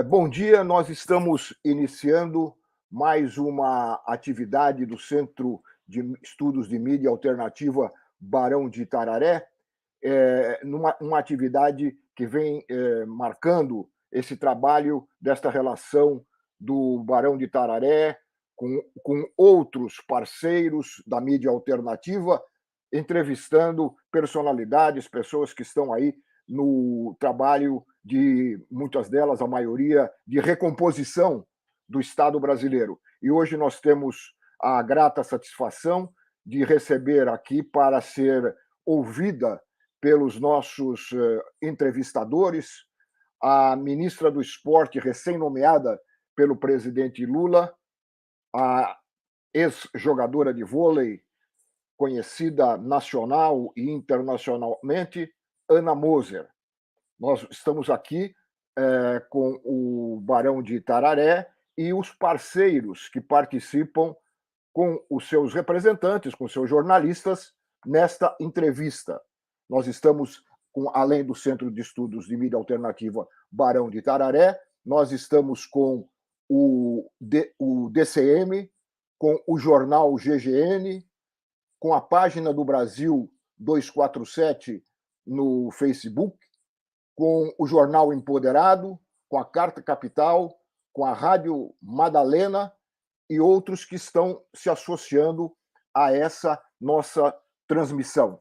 Bom dia, nós estamos iniciando mais uma atividade do Centro de Estudos de Mídia Alternativa Barão de Itararé, uma atividade que vem marcando esse trabalho desta relação do Barão de Itararé com outros parceiros da mídia alternativa, entrevistando personalidades, pessoas que estão aí no trabalho de, muitas delas, a maioria, de recomposição do Estado brasileiro. E hoje nós temos a grata satisfação de receber aqui para ser ouvida pelos nossos entrevistadores a ministra do Esporte, recém-nomeada pelo presidente Lula, a ex-jogadora de vôlei, conhecida nacional e internacionalmente, Ana Moser. Nós estamos aqui com o Barão de Itararé e os parceiros que participam com os seus representantes, com seus jornalistas, nesta entrevista. Nós estamos, além do Centro de Estudos de Mídia Alternativa Barão de Itararé, nós estamos com o DCM, com o jornal GGN, com a página do Brasil 247 no Facebook, com o Jornal Empoderado, com a Carta Capital, com a Rádio Madalena e outros que estão se associando a essa nossa transmissão.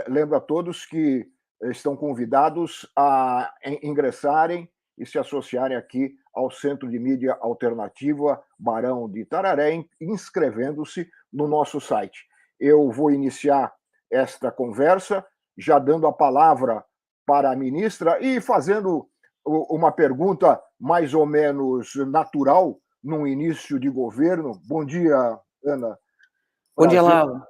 Lembro a todos que estão convidados a ingressarem e se associarem aqui ao Centro de Mídia Alternativa Barão de Itararé, inscrevendo-se no nosso site. Eu vou iniciar esta conversa já dando a palavra para a ministra e fazendo uma pergunta mais ou menos natural num início de governo. Bom dia, Ana. Bom dia, Lauro.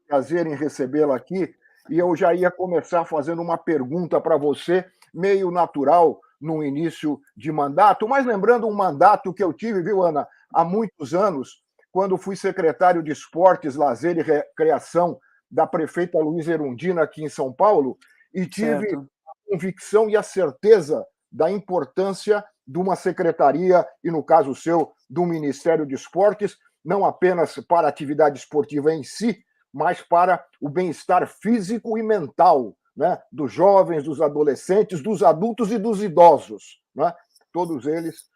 Prazer em recebê-la aqui. E eu já ia começar fazendo uma pergunta para você, meio natural, no início de mandato, mas lembrando um mandato que eu tive, viu, Ana, há muitos anos, quando fui secretário de Esportes, Lazer e Recreação da prefeita Luísa Erundina aqui em São Paulo, e tive a convicção e a certeza da importância de uma secretaria, e no caso seu, do Ministério de Esportes, não apenas para a atividade esportiva em si, mas para o bem-estar físico e mental, né, dos jovens, dos adolescentes, dos adultos e dos idosos, né, todos eles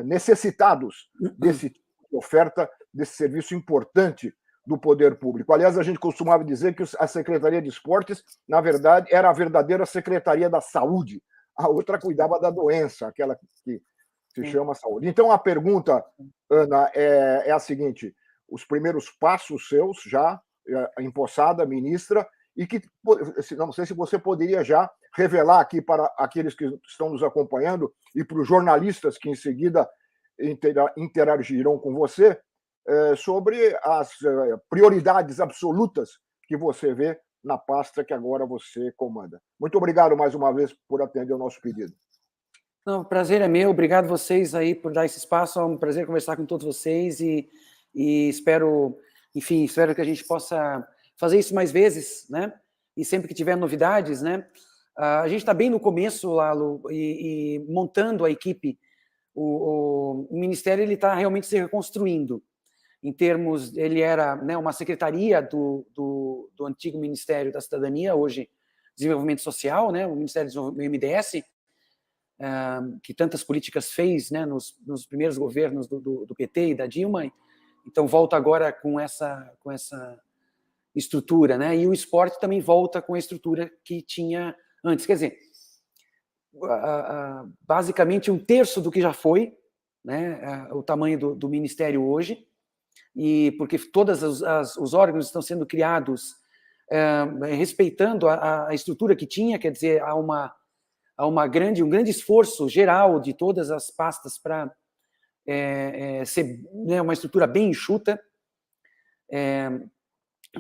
necessitados desse tipo de oferta, desse serviço importante do poder público. Aliás, a gente costumava dizer que a Secretaria de Esportes, na verdade, era a verdadeira Secretaria da Saúde. A outra cuidava da doença, aquela que se chama saúde. Então, a pergunta, Ana, é a seguinte: os primeiros passos seus, já empossada, ministra, e que, não sei se você poderia já revelar aqui para aqueles que estão nos acompanhando e para os jornalistas que em seguida interagirão com você, sobre as prioridades absolutas que você vê na pasta que agora você comanda. Muito obrigado mais uma vez por atender o nosso pedido. Não, o prazer é meu, obrigado vocês aí por dar esse espaço, é um prazer conversar com todos vocês e espero, enfim, espero que a gente possa fazer isso mais vezes, né? e sempre que tiver novidades, né? A gente está bem no começo, Lalo, e montando a equipe. O Ministério ele está realmente se reconstruindo. Em termos, ele era, né, uma secretaria do antigo Ministério da Cidadania, hoje Desenvolvimento Social, né, o Ministério do MDS, que tantas políticas fez, né, nos primeiros governos do PT e da Dilma. Então volta agora com essa estrutura, né? E o esporte também volta com a estrutura que tinha antes. Quer dizer, basicamente 1/3 do que já foi, né? O tamanho do Ministério hoje, e porque todos os órgãos estão sendo criados respeitando a estrutura que tinha, quer dizer, há um grande esforço geral de todas as pastas para ser, né, uma estrutura bem enxuta,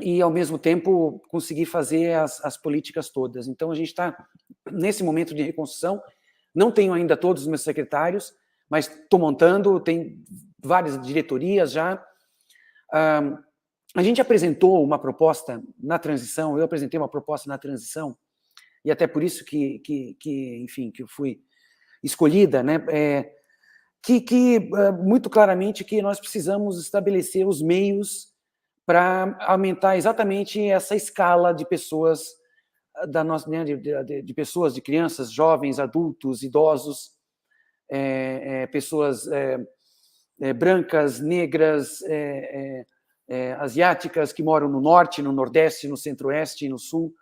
e, ao mesmo tempo, conseguir fazer as políticas todas. Então, a gente está nesse momento de reconstrução. Não tenho ainda todos os meus secretários, mas estou montando, tem várias diretorias já. A gente apresentou uma proposta na transição, eu apresentei uma proposta na transição, e até por isso enfim, que eu fui escolhida, né? Muito claramente que nós precisamos estabelecer os meios para aumentar exatamente essa escala de pessoas da nossa, né, de pessoas, de crianças, jovens, adultos, idosos, pessoas brancas, negras, asiáticas que moram no norte, no nordeste, no centro-oeste e no sul.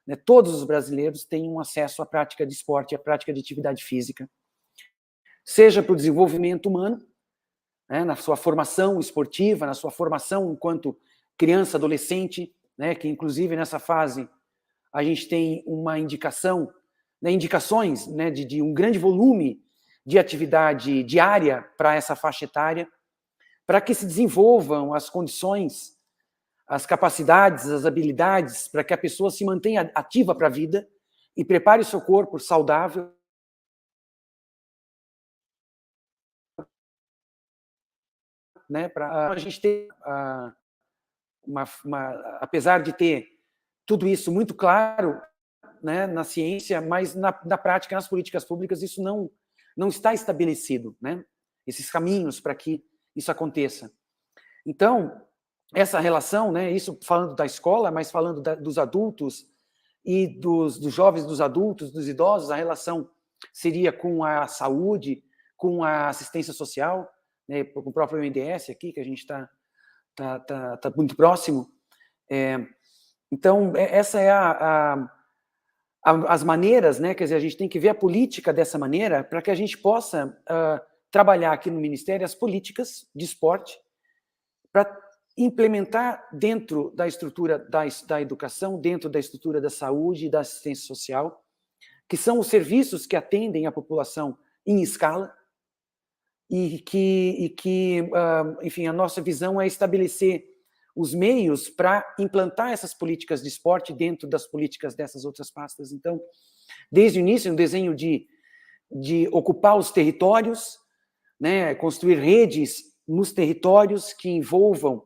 Né, todos os brasileiros têm um acesso à prática de esporte, à prática de atividade física, seja para o desenvolvimento humano, né, na sua formação esportiva, na sua formação enquanto criança, adolescente, né, que inclusive nessa fase a gente tem uma indicação, né, indicações, né, de um grande volume de atividade diária para essa faixa etária, para que se desenvolvam as condições, as capacidades, as habilidades, para que a pessoa se mantenha ativa para a vida e prepare o seu corpo saudável, né, para a gente ter apesar de ter tudo isso muito claro, né, na ciência, mas na prática, nas políticas públicas, isso não está estabelecido, né? Esses caminhos para que isso aconteça. Então, essa relação, né, isso falando da escola, mas falando dos adultos e dos jovens, dos adultos, dos idosos, a relação seria com a saúde, com a assistência social, né, com o próprio MDS aqui, que a gente está muito próximo. Então, essa é as maneiras, né? Quer dizer, a gente tem que ver a política dessa maneira para que a gente possa trabalhar aqui no Ministério as políticas de esporte para implementar dentro da estrutura da educação, dentro da estrutura da saúde e da assistência social, que são os serviços que atendem a população em escala, e que enfim, a nossa visão é estabelecer os meios para implantar essas políticas de esporte dentro das políticas dessas outras pastas. Então, desde o início, no desenho de ocupar os territórios, né, construir redes nos territórios que envolvam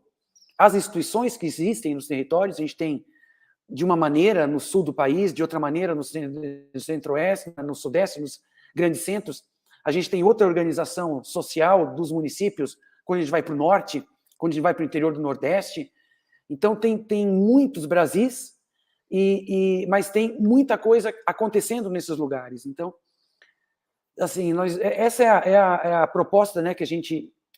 as instituições que existem nos territórios. A gente tem, de uma maneira, no sul do país, de outra maneira, no centro-oeste, no sudeste, nos grandes centros. A gente tem outra organização social dos municípios, quando a gente vai para o norte, quando a gente vai para o interior do Nordeste. Então, tem muitos Brasis, mas tem muita coisa acontecendo nesses lugares. Então, assim, essa é a proposta, né, que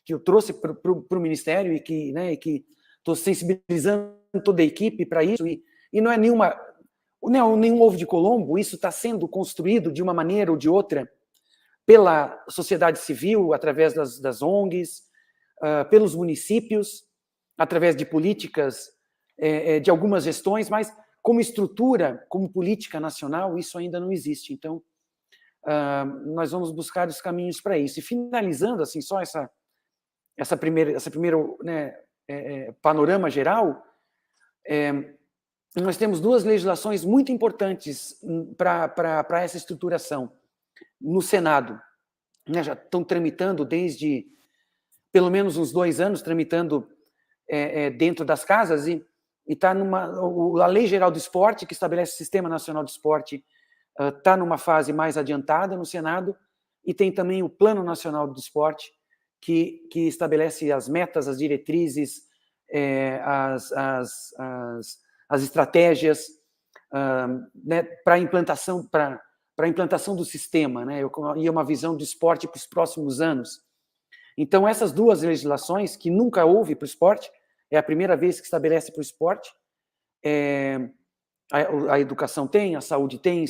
eu trouxe para o Ministério, e que estou sensibilizando toda a equipe para isso, e não é nenhum ovo de Colombo. Isso está sendo construído de uma maneira ou de outra pela sociedade civil, através das ONGs, pelos municípios, através de políticas, de algumas gestões, mas como estrutura, como política nacional, isso ainda não existe. Então, nós vamos buscar os caminhos para isso. E finalizando, assim, só essa primeira, né, panorama geral, nós temos duas legislações muito importantes para essa estruturação no Senado, né, já estão tramitando desde pelo menos uns 2 anos, tramitando dentro das casas, e e está a Lei Geral do Esporte, que estabelece o Sistema Nacional de Esporte, está numa fase mais adiantada no Senado, e tem também o Plano Nacional do Esporte, que estabelece as metas, as diretrizes, as estratégias, né, para a implantação do sistema, né, e uma visão do esporte para os próximos anos. Então, essas duas legislações, que nunca houve para o esporte, é a primeira vez que estabelece para o esporte, a educação tem, a saúde tem,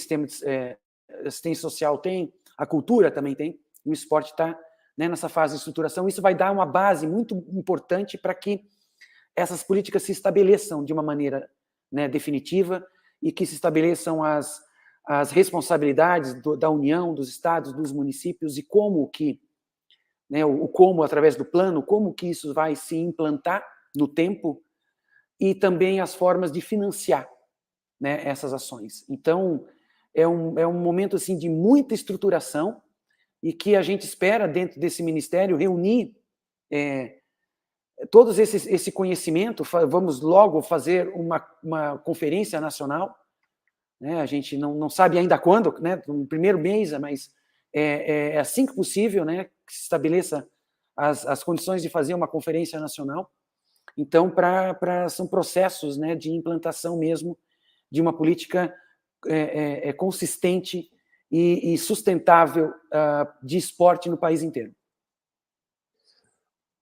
assistência social tem, a cultura também tem, e o esporte está, né, nessa fase de estruturação. Isso vai dar uma base muito importante para que essas políticas se estabeleçam de uma maneira, né, definitiva, e que se estabeleçam as responsabilidades da União, dos estados, dos municípios, e como que, né, como através do plano, como que isso vai se implantar no tempo, e também as formas de financiar, né, essas ações. Então, é um momento assim, de muita estruturação, e que a gente espera, dentro desse ministério, reunir todo esse conhecimento. Vamos logo fazer uma conferência nacional, né? A gente não sabe ainda quando, né, no primeiro mês, mas é assim que possível, né, que se estabeleça as condições de fazer uma conferência nacional. Então, são processos, né, de implantação mesmo de uma política consistente e sustentável de esporte no país inteiro.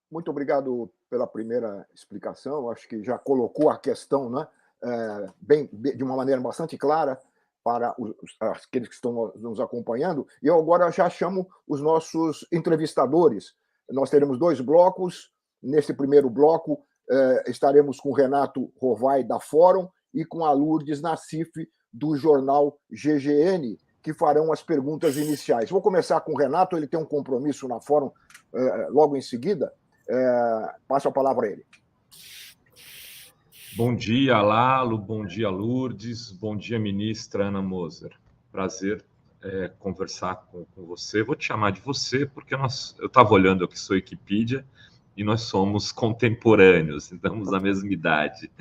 Muito obrigado pela primeira explicação. Acho que já colocou a questão, né, de uma maneira bastante clara para aqueles que estão nos acompanhando. E eu agora já chamo os nossos entrevistadores. Nós teremos 2 blocos. Nesse primeiro bloco, estaremos com o Renato Rovai, da Fórum, e com a Lourdes Nassif, do jornal GGN, que farão as perguntas iniciais. Vou começar com o Renato, ele tem um compromisso na Fórum logo em seguida. Passo a palavra a ele. Bom dia, Lalo, bom dia, Lourdes, bom dia, ministra Ana Moser. Prazer conversar com você. Vou te chamar de você, porque eu estava olhando, eu que sou Wikipedia, e nós somos contemporâneos, estamos na mesma idade.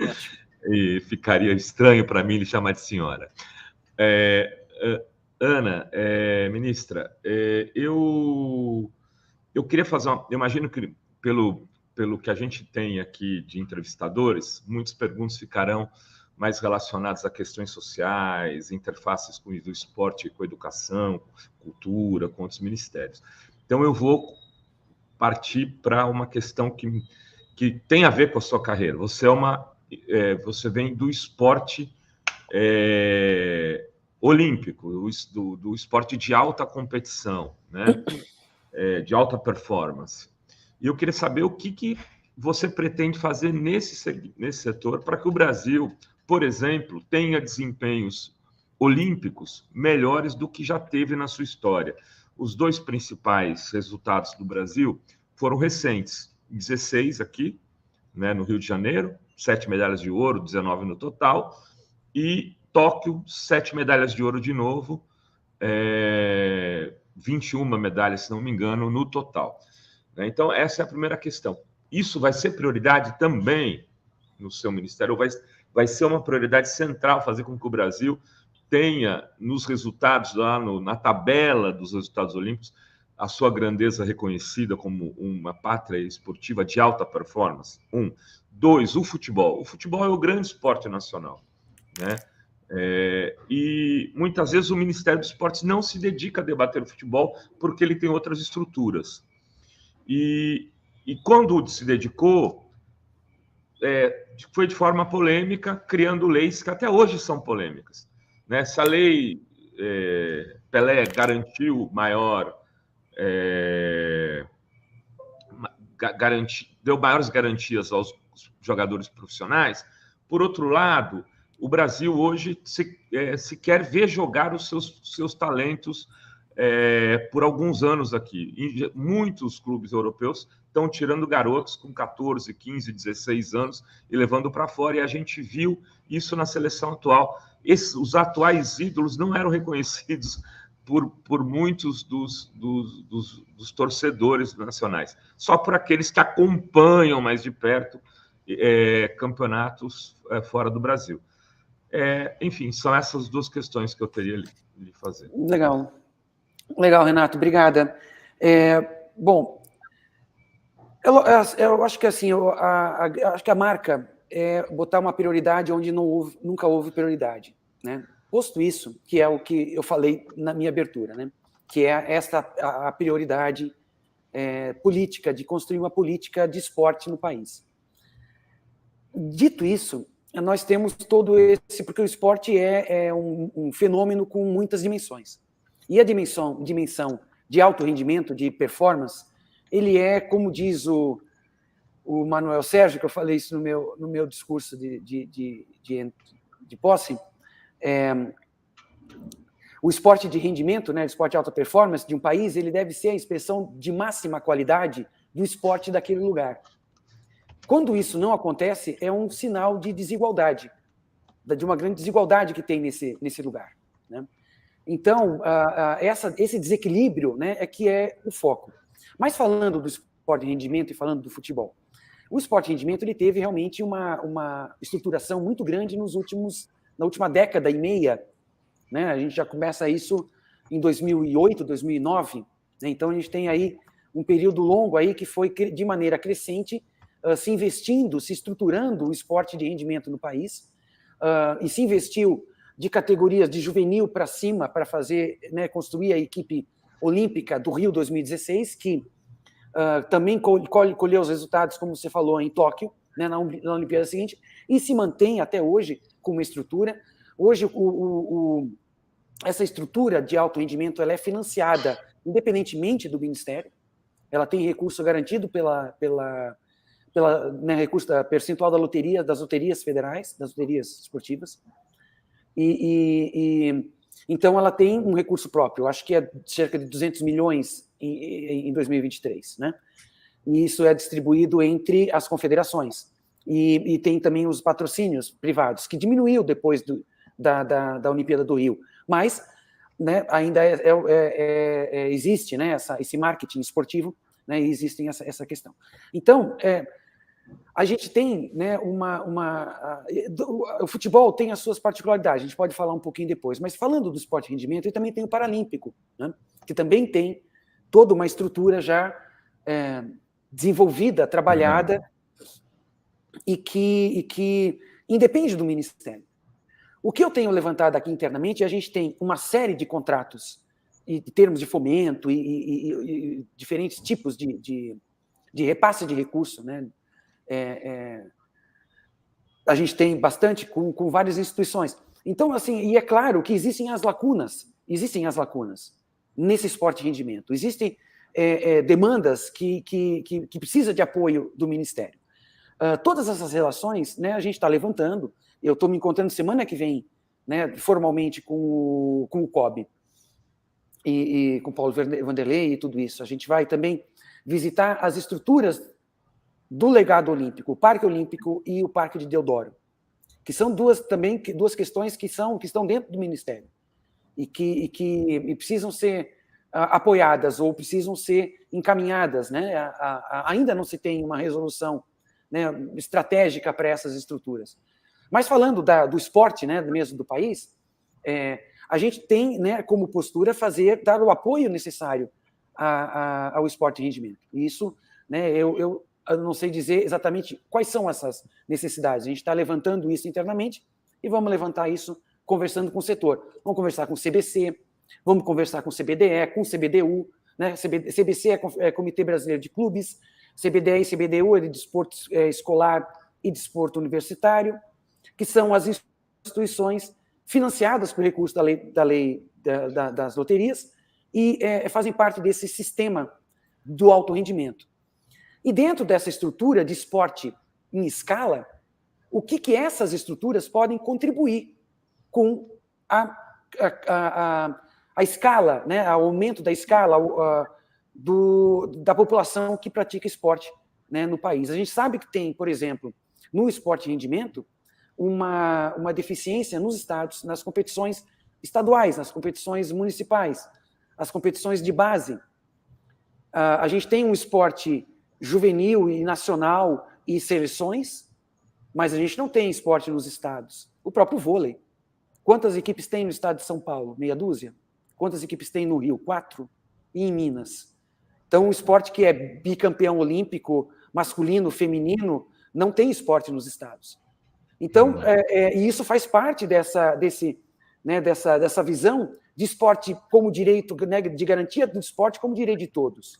E ficaria estranho para mim lhe chamar de senhora. Ana, ministra, eu queria fazer eu imagino que pelo que a gente tem aqui de entrevistadores, muitas perguntas ficarão mais relacionadas a questões sociais, interfaces com o esporte, com a educação, cultura, com outros ministérios. Então, eu vou partir para uma questão que tem a ver com a sua carreira. Você vem do esporte olímpico, do esporte de alta competição, né? De alta performance. E eu queria saber o que você pretende fazer nesse setor para que o Brasil, por exemplo, tenha desempenhos olímpicos melhores do que já teve na sua história. Os 2 principais resultados do Brasil foram recentes. 16 aqui, né, no Rio de Janeiro, 7 medalhas de ouro, 19 no total, e Tóquio, 7 medalhas de ouro de novo, 21 medalhas, se não me engano, no total. Então, essa é a primeira questão. Isso vai ser prioridade também no seu ministério, ou vai ser uma prioridade central fazer com que o Brasil tenha, nos resultados, lá na tabela dos resultados olímpicos, a sua grandeza reconhecida como uma pátria esportiva de alta performance? 1. 2, o futebol. O futebol é o grande esporte nacional, né? E muitas vezes o Ministério dos Esportes não se dedica a debater o futebol porque ele tem outras estruturas. E quando se dedicou, foi de forma polêmica, criando leis que até hoje são polêmicas, né? Se a lei Pelé garantiu deu maiores garantias aos jogadores profissionais, por outro lado, o Brasil hoje se quer ver jogar os seus talentos por alguns anos aqui. E muitos clubes europeus estão tirando garotos com 14, 15, 16 anos e levando para fora, e a gente viu isso na seleção atual. Os atuais ídolos não eram reconhecidos por muitos dos torcedores nacionais, só por aqueles que acompanham mais de perto campeonatos fora do Brasil. Enfim, são essas duas questões que eu teria lhe fazer. Legal. Legal, Renato, obrigada. Bom, eu acho que assim, acho que a marca é botar uma prioridade onde nunca houve prioridade, né? Posto isso, que é o que eu falei na minha abertura, né? Que é a prioridade política, de construir uma política de esporte no país. Dito isso, nós temos todo esse... Porque o esporte é um fenômeno com muitas dimensões. E a dimensão de alto rendimento, de performance, ele como diz o Manuel Sérgio, que eu falei isso no meu discurso de posse, o esporte de rendimento, né, o esporte de alta performance de um país, ele deve ser a expressão de máxima qualidade do esporte daquele lugar. Quando isso não acontece, é um sinal de desigualdade, de uma grande desigualdade que tem nesse lugar, né? Então, esse desequilíbrio, né, que é o foco. Mas falando do esporte de rendimento e falando do futebol, o esporte de rendimento ele teve realmente uma estruturação muito grande na última década e meia, né? A gente já começa isso em 2008, 2009, né? Então a gente tem aí um período longo aí que foi de maneira crescente se investindo, se estruturando o esporte de rendimento no país, e se investiu de categorias de juvenil para cima para fazer, né, construir a equipe olímpica do Rio 2016, que também colheu os resultados, como você falou, em Tóquio, né, na Olimpíada seguinte, e se mantém até hoje com uma estrutura. Hoje, essa estrutura de alto rendimento ela é financiada independentemente do Ministério, ela tem recurso garantido né, recurso da percentual das loterias federais, das loterias esportivas, então ela tem um recurso próprio, acho que é cerca de 200 milhões em 2023, né? E isso é distribuído entre as confederações, e tem também os patrocínios privados, que diminuiu depois da Olimpíada do Rio, mas, né, ainda existe, né, esse marketing esportivo, né, e existe essa questão. Então, a gente tem, né, o futebol tem as suas particularidades, a gente pode falar um pouquinho depois, mas falando do esporte de rendimento, ele também tem o Paralímpico, né, que também tem toda uma estrutura já desenvolvida, trabalhada, e que independe do Ministério. O que eu tenho levantado aqui internamente, a gente tem uma série de contratos, e termos de fomento, e diferentes tipos de repasse de recurso, né? A gente tem bastante com várias instituições. Então, assim, e é claro que existem as lacunas nesse esporte de rendimento. Existem demandas que precisam de apoio do Ministério. Todas essas relações, né, a gente está levantando. Eu estou me encontrando semana que vem, né, formalmente com o COB e com o Paulo Vanderlei e tudo isso. A gente vai também visitar as estruturas do legado olímpico, o Parque Olímpico e o Parque de Deodoro, que são duas questões que estão dentro do Ministério e que precisam ser apoiadas ou precisam ser encaminhadas, né? Ainda não se tem uma resolução, né, estratégica para essas estruturas. Mas falando do esporte, né, mesmo do país, a gente tem, né, como postura dar o apoio necessário ao esporte de rendimento. E isso, né, eu não sei dizer exatamente quais são essas necessidades. A gente está levantando isso internamente e vamos levantar isso conversando com o setor. Vamos conversar com o CBC, vamos conversar com o CBDE, com o CBDU, né? CBC é Comitê Brasileiro de Clubes, CBDE e CBDU é de desporto escolar e desporto universitário, que são as instituições financiadas por recursos da lei das loterias e fazem parte desse sistema do alto rendimento. E dentro dessa estrutura de esporte em escala, o que essas estruturas podem contribuir com a escala, né, o aumento da escala da população que pratica esporte, né, no país. A gente sabe que tem, por exemplo, no esporte de rendimento, uma deficiência nos estados, nas competições estaduais, nas competições municipais, as competições de base. A gente tem um esporte juvenil e nacional e seleções, mas a gente não tem esporte nos estados. O próprio vôlei. Quantas equipes tem no estado de São Paulo? Meia dúzia? Quantas equipes tem no Rio? 4? E em Minas? Então, o esporte que é bicampeão olímpico, masculino, feminino, não tem esporte nos estados. Então, e isso faz parte dessa visão de esporte como direito, né, de garantia do esporte como direito de todos.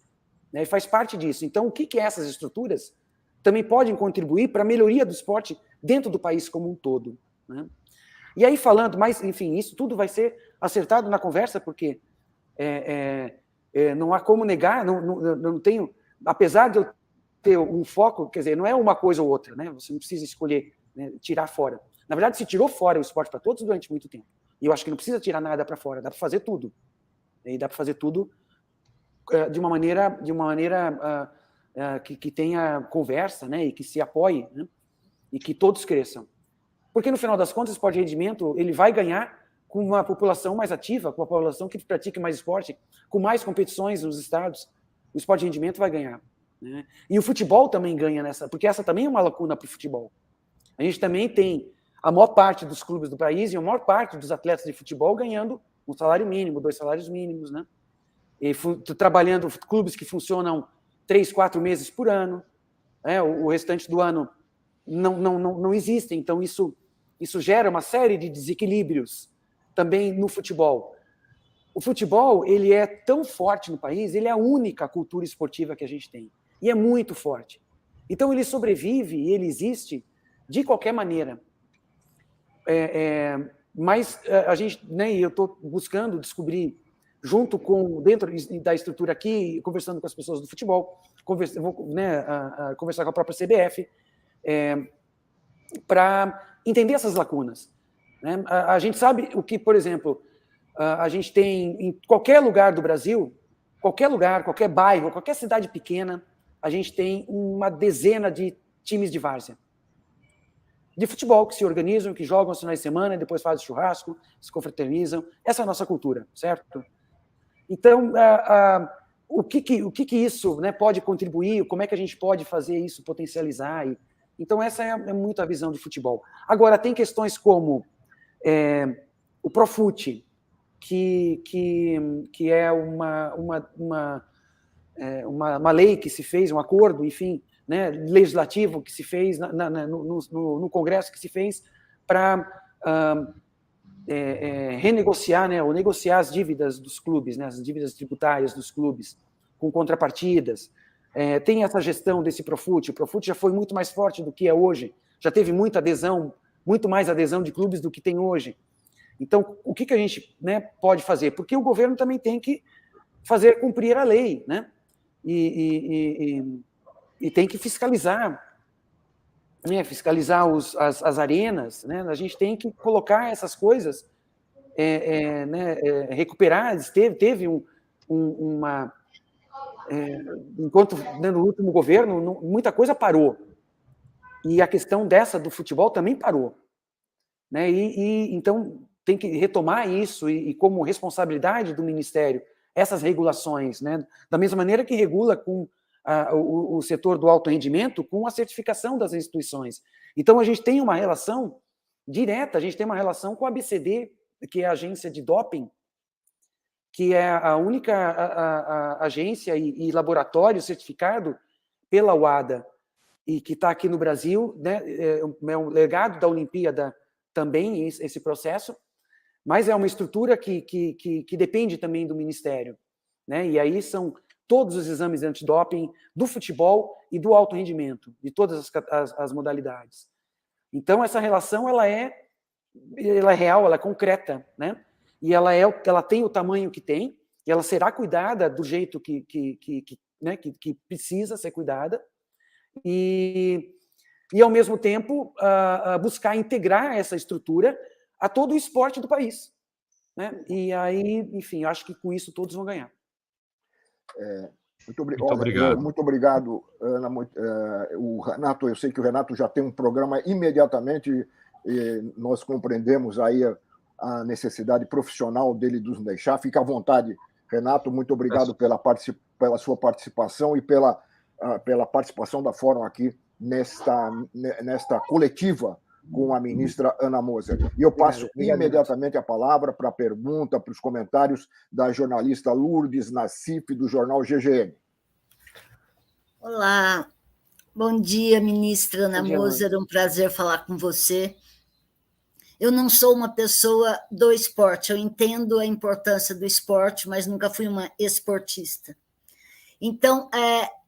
Né, e faz parte disso. Então, o que essas estruturas também podem contribuir para a melhoria do esporte dentro do país como um todo. Né? E aí, falando, mas, enfim, isso tudo vai ser acertado na conversa, porque não há como negar, não tenho, apesar de eu ter um foco, quer dizer, não é uma coisa ou outra, né? Você não precisa escolher, né, tirar fora. Na verdade, se tirou fora o esporte para todos durante muito tempo. E eu acho que não precisa tirar nada para fora, dá para fazer tudo. E dá para fazer tudo de uma maneira que tenha conversa, né, e que se apoie, né, e que todos cresçam. Porque, no final das contas, o esporte de rendimento ele vai ganhar com uma população mais ativa, com uma população que pratique mais esporte, com mais competições nos estados. O esporte de rendimento vai ganhar. Né? E o futebol também ganha nessa, porque essa também é uma lacuna para o futebol. A gente também tem a maior parte dos clubes do país e a maior parte dos atletas de futebol ganhando um salário mínimo, 2 salários mínimos, né? E trabalhando clubes que funcionam 3, 4 meses por ano, né? O restante do ano não existe. Então, isso gera uma série de desequilíbrios também no futebol. O futebol ele é tão forte no país, ele é a única cultura esportiva que a gente tem. E é muito forte. Então, ele sobrevive e ele existe de qualquer maneira. Mas a gente, né, eu estou buscando descobrir, dentro da estrutura aqui, conversando com as pessoas do futebol, vou, né, conversar com a própria CBF, para entender essas lacunas. Né? A gente sabe o que, por exemplo, a gente tem em qualquer lugar do Brasil, qualquer lugar, qualquer bairro, qualquer cidade pequena, a gente tem uma dezena de times de várzea. De futebol, que se organizam, que jogam aos finais de semana, e depois fazem churrasco, se confraternizam. Essa é a nossa cultura, certo? Então, o que isso, né, pode contribuir, como é que a gente pode fazer isso potencializar? Então, essa é muito a visão de futebol. Agora, tem questões como o Profut, que é uma lei que se fez, um acordo, enfim, né, legislativo que se fez no Congresso, que se fez para renegociar, né, ou negociar as dívidas dos clubes, né, as dívidas tributárias dos clubes, com contrapartidas. Tem essa gestão desse Profut. O Profut já foi muito mais forte do que é hoje, já teve muita adesão, muito mais adesão de clubes do que tem hoje. Então, o que a gente, né, pode fazer? Porque o governo também tem que fazer cumprir a lei, né? E tem que fiscalizar, né? Fiscalizar as arenas, né? A gente tem que colocar essas coisas, né, recuperar. Teve uma... enquanto, né, no último governo, muita coisa parou. E a questão do futebol também parou. Né? Então, tem que retomar isso e como responsabilidade do Ministério, essas regulações, né? Da mesma maneira que regula com o setor do alto rendimento, com a certificação das instituições. Então, a gente tem uma relação direta, a gente tem uma relação com a ABCD, que é a agência de doping, que é a única agência e laboratório certificado pela UADA, e que está aqui no Brasil, né? É um legado da Olimpíada também, esse processo, mas é uma estrutura que depende também do Ministério. Né? E aí são todos os exames antidoping do futebol e do alto rendimento, de todas as modalidades. Então, essa relação ela é real, ela é concreta, né? E ela tem o tamanho que tem, e ela será cuidada do jeito né, que precisa ser cuidada, e ao mesmo tempo, buscar integrar essa estrutura a todo o esporte do país. Né? E aí, enfim, acho que com isso todos vão ganhar. Muito obrigado. Muito obrigado, Ana. O Renato, eu sei que o Renato já tem um programa imediatamente, e nós compreendemos aí a necessidade profissional dele de nos deixar. Fica à vontade, Renato. Muito obrigado pela sua participação e pela participação da Fórum aqui nesta coletiva com a ministra Ana Moser. E eu passo imediatamente a palavra para a pergunta, para os comentários da jornalista Lourdes Nassif, do jornal GGN. Olá, bom dia, ministra Ana Moser, é um prazer falar com você. Eu não sou uma pessoa do esporte, eu entendo a importância do esporte, mas nunca fui uma esportista. Então,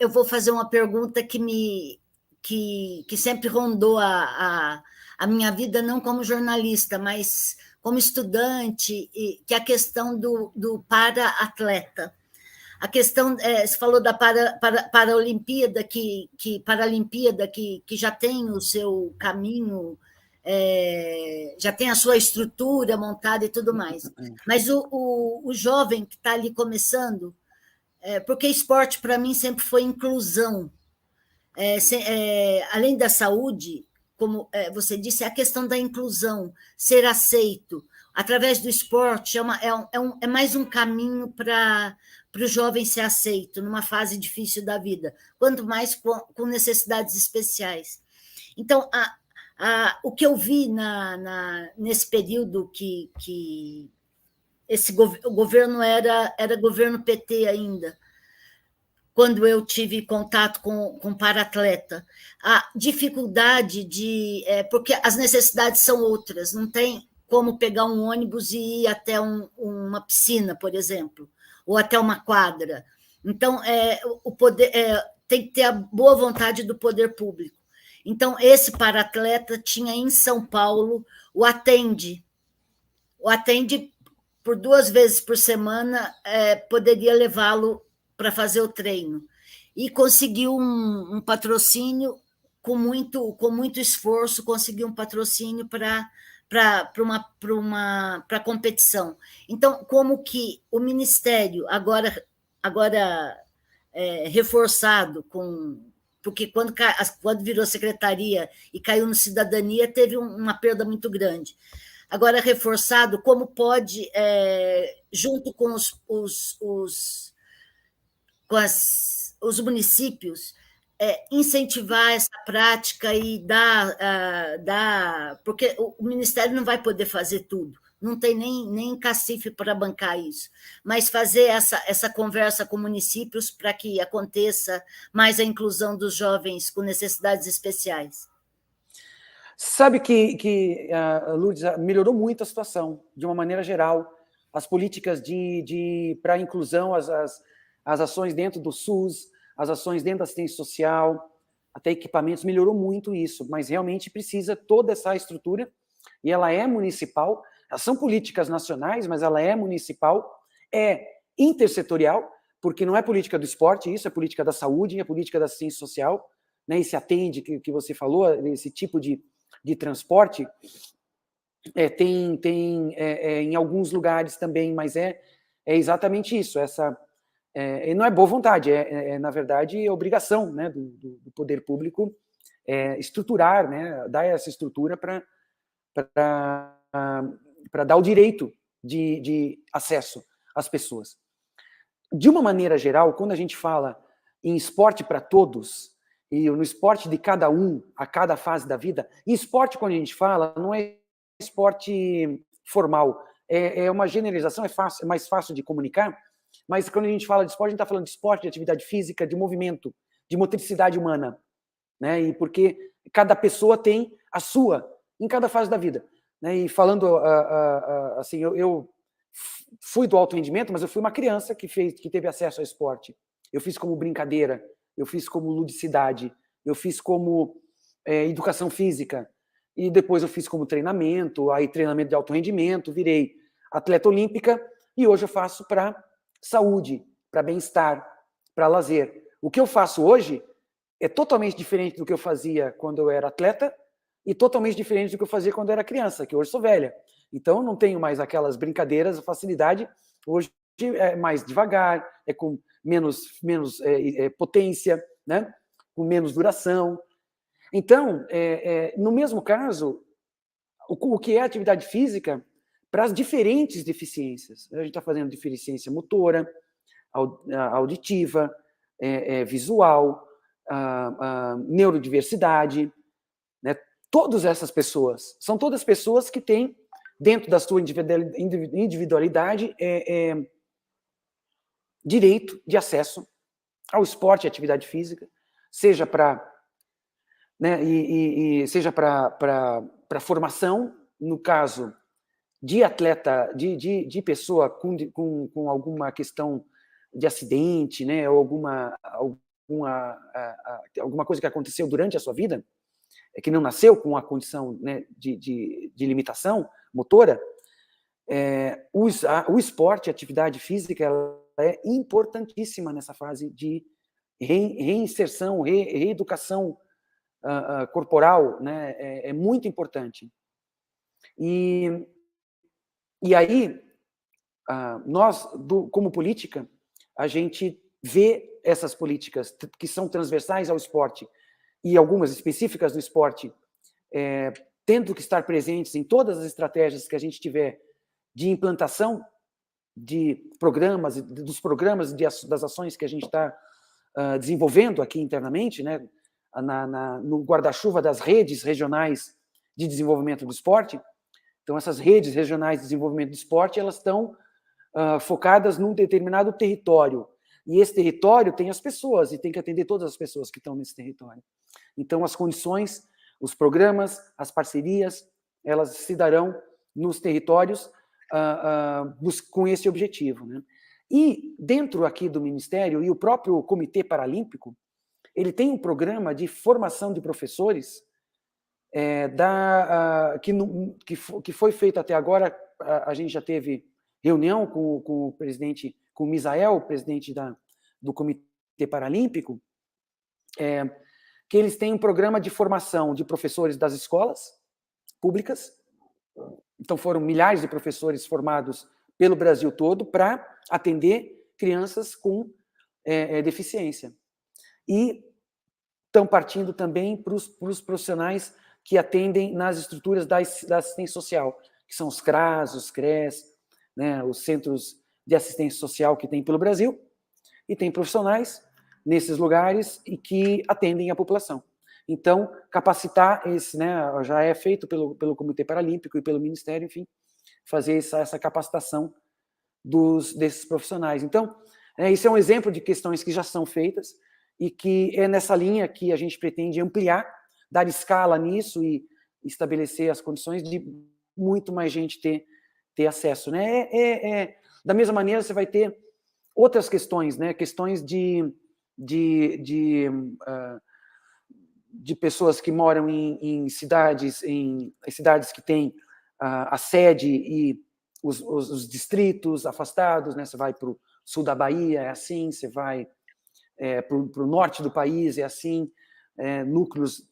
eu vou fazer uma pergunta que sempre rondou a minha vida, não como jornalista, mas como estudante, que é a questão do para-atleta. A questão, você falou da Paralimpíada, que já tem o seu caminho, já tem a sua estrutura montada e tudo mais. Mas o jovem que está ali começando, porque esporte, para mim, sempre foi inclusão. Além da saúde, como você disse, é a questão da inclusão, ser aceito. Através do esporte, é mais um caminho para o jovem ser aceito numa fase difícil da vida, quanto mais com necessidades especiais. Então, o que eu vi nesse período que o governo era governo PT ainda, quando eu tive contato com para-atleta, a dificuldade porque as necessidades são outras, não tem como pegar um ônibus e ir até uma piscina, por exemplo, ou até uma quadra. Então, o poder tem que ter a boa vontade do poder público. Então, esse para-atleta tinha em São Paulo o Atende. O Atende, por 2 vezes por semana, poderia levá-lo para fazer o treino. E conseguiu um patrocínio, com muito esforço, conseguiu um patrocínio para a competição. Então, como que o Ministério, agora reforçado, porque quando virou secretaria e caiu no Cidadania, teve uma perda muito grande. Agora, reforçado, como pode, junto com os municípios, incentivar essa prática e dar porque o Ministério não vai poder fazer tudo, não tem nem cacife para bancar isso, mas fazer essa conversa com municípios para que aconteça mais a inclusão dos jovens com necessidades especiais. Sabe que Lourdes, melhorou muito a situação, de uma maneira geral, as políticas para a inclusão, as ações dentro do SUS, as ações dentro da assistência social, até equipamentos, melhorou muito isso, mas realmente precisa toda essa estrutura, e ela é municipal, elas são políticas nacionais, mas ela é municipal, é intersetorial, porque não é política do esporte, isso é política da saúde, é política da assistência social, né, esse Atende que você falou, esse tipo de transporte, tem em alguns lugares também, mas é exatamente isso, não é boa vontade, na verdade, obrigação, né, do poder público estruturar, né, dar essa estrutura para dar o direito de acesso às pessoas. De uma maneira geral, quando a gente fala em esporte para todos, e no esporte de cada um, a cada fase da vida, e esporte, quando a gente fala, não é esporte formal, é uma generalização, é mais fácil de comunicar, mas quando a gente fala de esporte, a gente está falando de esporte, de atividade física, de movimento, de motricidade humana, né? E porque cada pessoa tem a sua, em cada fase da vida, né? E falando assim, eu fui do alto rendimento, mas eu fui uma criança que teve acesso ao esporte. Eu fiz como brincadeira, eu fiz como ludicidade, eu fiz como educação física, e depois eu fiz como treinamento, aí treinamento de alto rendimento, virei atleta olímpica, e hoje eu faço para saúde, para bem-estar, para lazer. O que eu faço hoje é totalmente diferente do que eu fazia quando eu era atleta e totalmente diferente do que eu fazia quando eu era criança, que hoje sou velha. Então, não tenho mais aquelas brincadeiras, a facilidade. Hoje é mais devagar, é com menos potência, né? Com menos duração. Então, no mesmo caso, o que é atividade física para as diferentes deficiências. A gente está fazendo deficiência motora, auditiva, visual, neurodiversidade, né? Todas essas pessoas, são todas pessoas que têm, dentro da sua individualidade, direito de acesso ao esporte e atividade física, seja para, né, seja para formação, no caso de atleta, de pessoa com alguma questão de acidente, né, ou alguma coisa que aconteceu durante a sua vida, que não nasceu com a condição, né, de limitação motora, o esporte, a atividade física, ela é importantíssima nessa fase de reinserção, reeducação corporal, né, é muito importante. E aí, nós, como política, a gente vê essas políticas que são transversais ao esporte e algumas específicas do esporte, tendo que estar presentes em todas as estratégias que a gente tiver de implantação de programas, dos programas, das ações que a gente está desenvolvendo aqui internamente, né, no guarda-chuva das redes regionais de desenvolvimento do esporte. Então, essas redes regionais de desenvolvimento do esporte, elas estão focadas num determinado território. E esse território tem as pessoas, e tem que atender todas as pessoas que estão nesse território. Então, as condições, os programas, as parcerias, elas se darão nos territórios com esse objetivo, né? E dentro aqui do Ministério, e o próprio Comitê Paralímpico, ele tem um programa de formação de professores que foi feito até agora. A gente já teve reunião com o presidente, com o Misael, presidente do Comitê Paralímpico, que eles têm um programa de formação de professores das escolas públicas. Então, foram milhares de professores formados pelo Brasil todo para atender crianças com deficiência. E estão partindo também para os profissionais que atendem nas estruturas da assistência social, que são os CRAS, os CRES, né, os centros de assistência social que tem pelo Brasil, e tem profissionais nesses lugares e que atendem a população. Então, capacitar esse, né, já é feito pelo Comitê Paralímpico e pelo Ministério, enfim, fazer essa capacitação desses profissionais. Então, isso é um exemplo de questões que já são feitas e que é nessa linha que a gente pretende ampliar, dar escala nisso e estabelecer as condições de muito mais gente ter acesso, né? Da mesma maneira, você vai ter outras questões, né? Questões de pessoas que moram em cidades que têm a sede e os distritos afastados, né? Você vai para o sul da Bahia, é assim, você vai para o norte do país, é assim, núcleos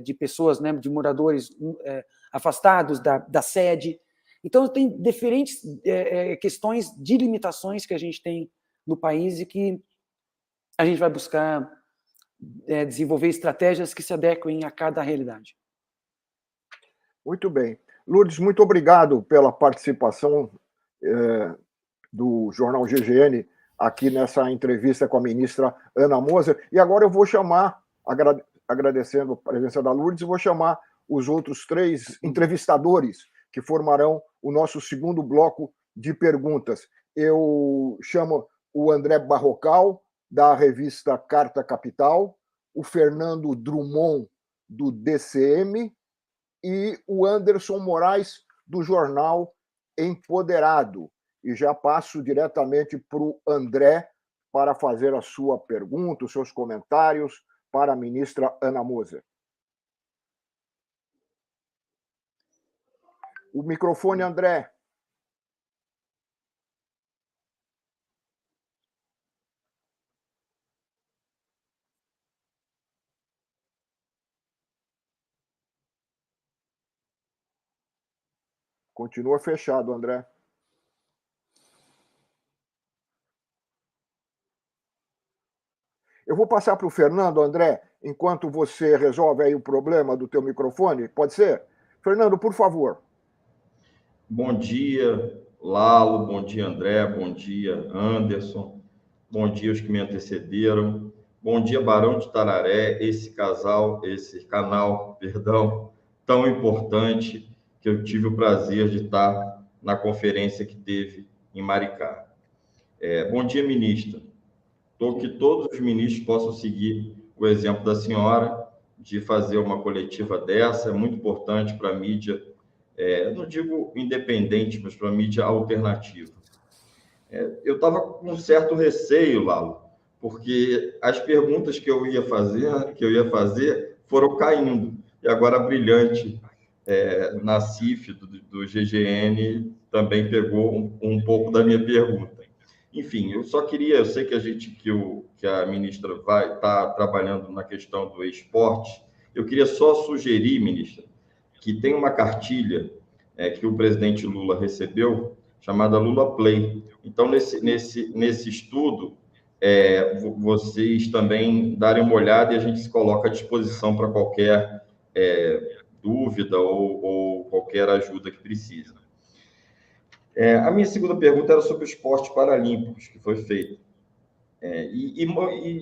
de pessoas, né, de moradores afastados da sede. Então, tem diferentes questões de limitações que a gente tem no país e que a gente vai buscar desenvolver estratégias que se adequem a cada realidade. Muito bem. Lourdes, muito obrigado pela participação do Jornal GGN aqui nessa entrevista com a ministra Ana Moser. E agora eu vou chamar, agradecendo a presença da Lourdes, vou chamar os outros 3 entrevistadores que formarão o nosso segundo bloco de perguntas. Eu chamo o André Barrocal, da revista Carta Capital, o Fernando Drummond, do DCM, e o Anderson Moraes, do jornal Empoderado. E já passo diretamente para o André para fazer a sua pergunta, os seus comentários para a ministra Ana Moser. O microfone, André. Continua fechado, André. Eu vou passar para o Fernando, André, enquanto você resolve aí o problema do teu microfone. Pode ser? Fernando, por favor. Bom dia, Lalo. Bom dia, André. Bom dia, Anderson. Bom dia aos que me antecederam. Bom dia, Barão de Itararé, esse canal, perdão, tão importante, que eu tive o prazer de estar na conferência que teve em Maricá. Bom dia, ministra. Que todos os ministros possam seguir o exemplo da senhora de fazer uma coletiva dessa, é muito importante para a mídia, não digo independente, mas para a mídia alternativa. Eu estava com um certo receio, Lalo, porque as perguntas que eu ia fazer foram caindo, e agora a Brilhante, na CIF do GGN, também pegou um pouco da minha pergunta. Enfim, eu sei que a ministra vai estar trabalhando na questão do esporte. Eu queria só sugerir, ministra, que tem uma cartilha que o presidente Lula recebeu, chamada Lula Play. Então, nesse estudo, vocês também darem uma olhada e a gente se coloca à disposição para qualquer dúvida ou qualquer ajuda que precise. A minha segunda pergunta era sobre o esporte paralímpicos que foi feito. E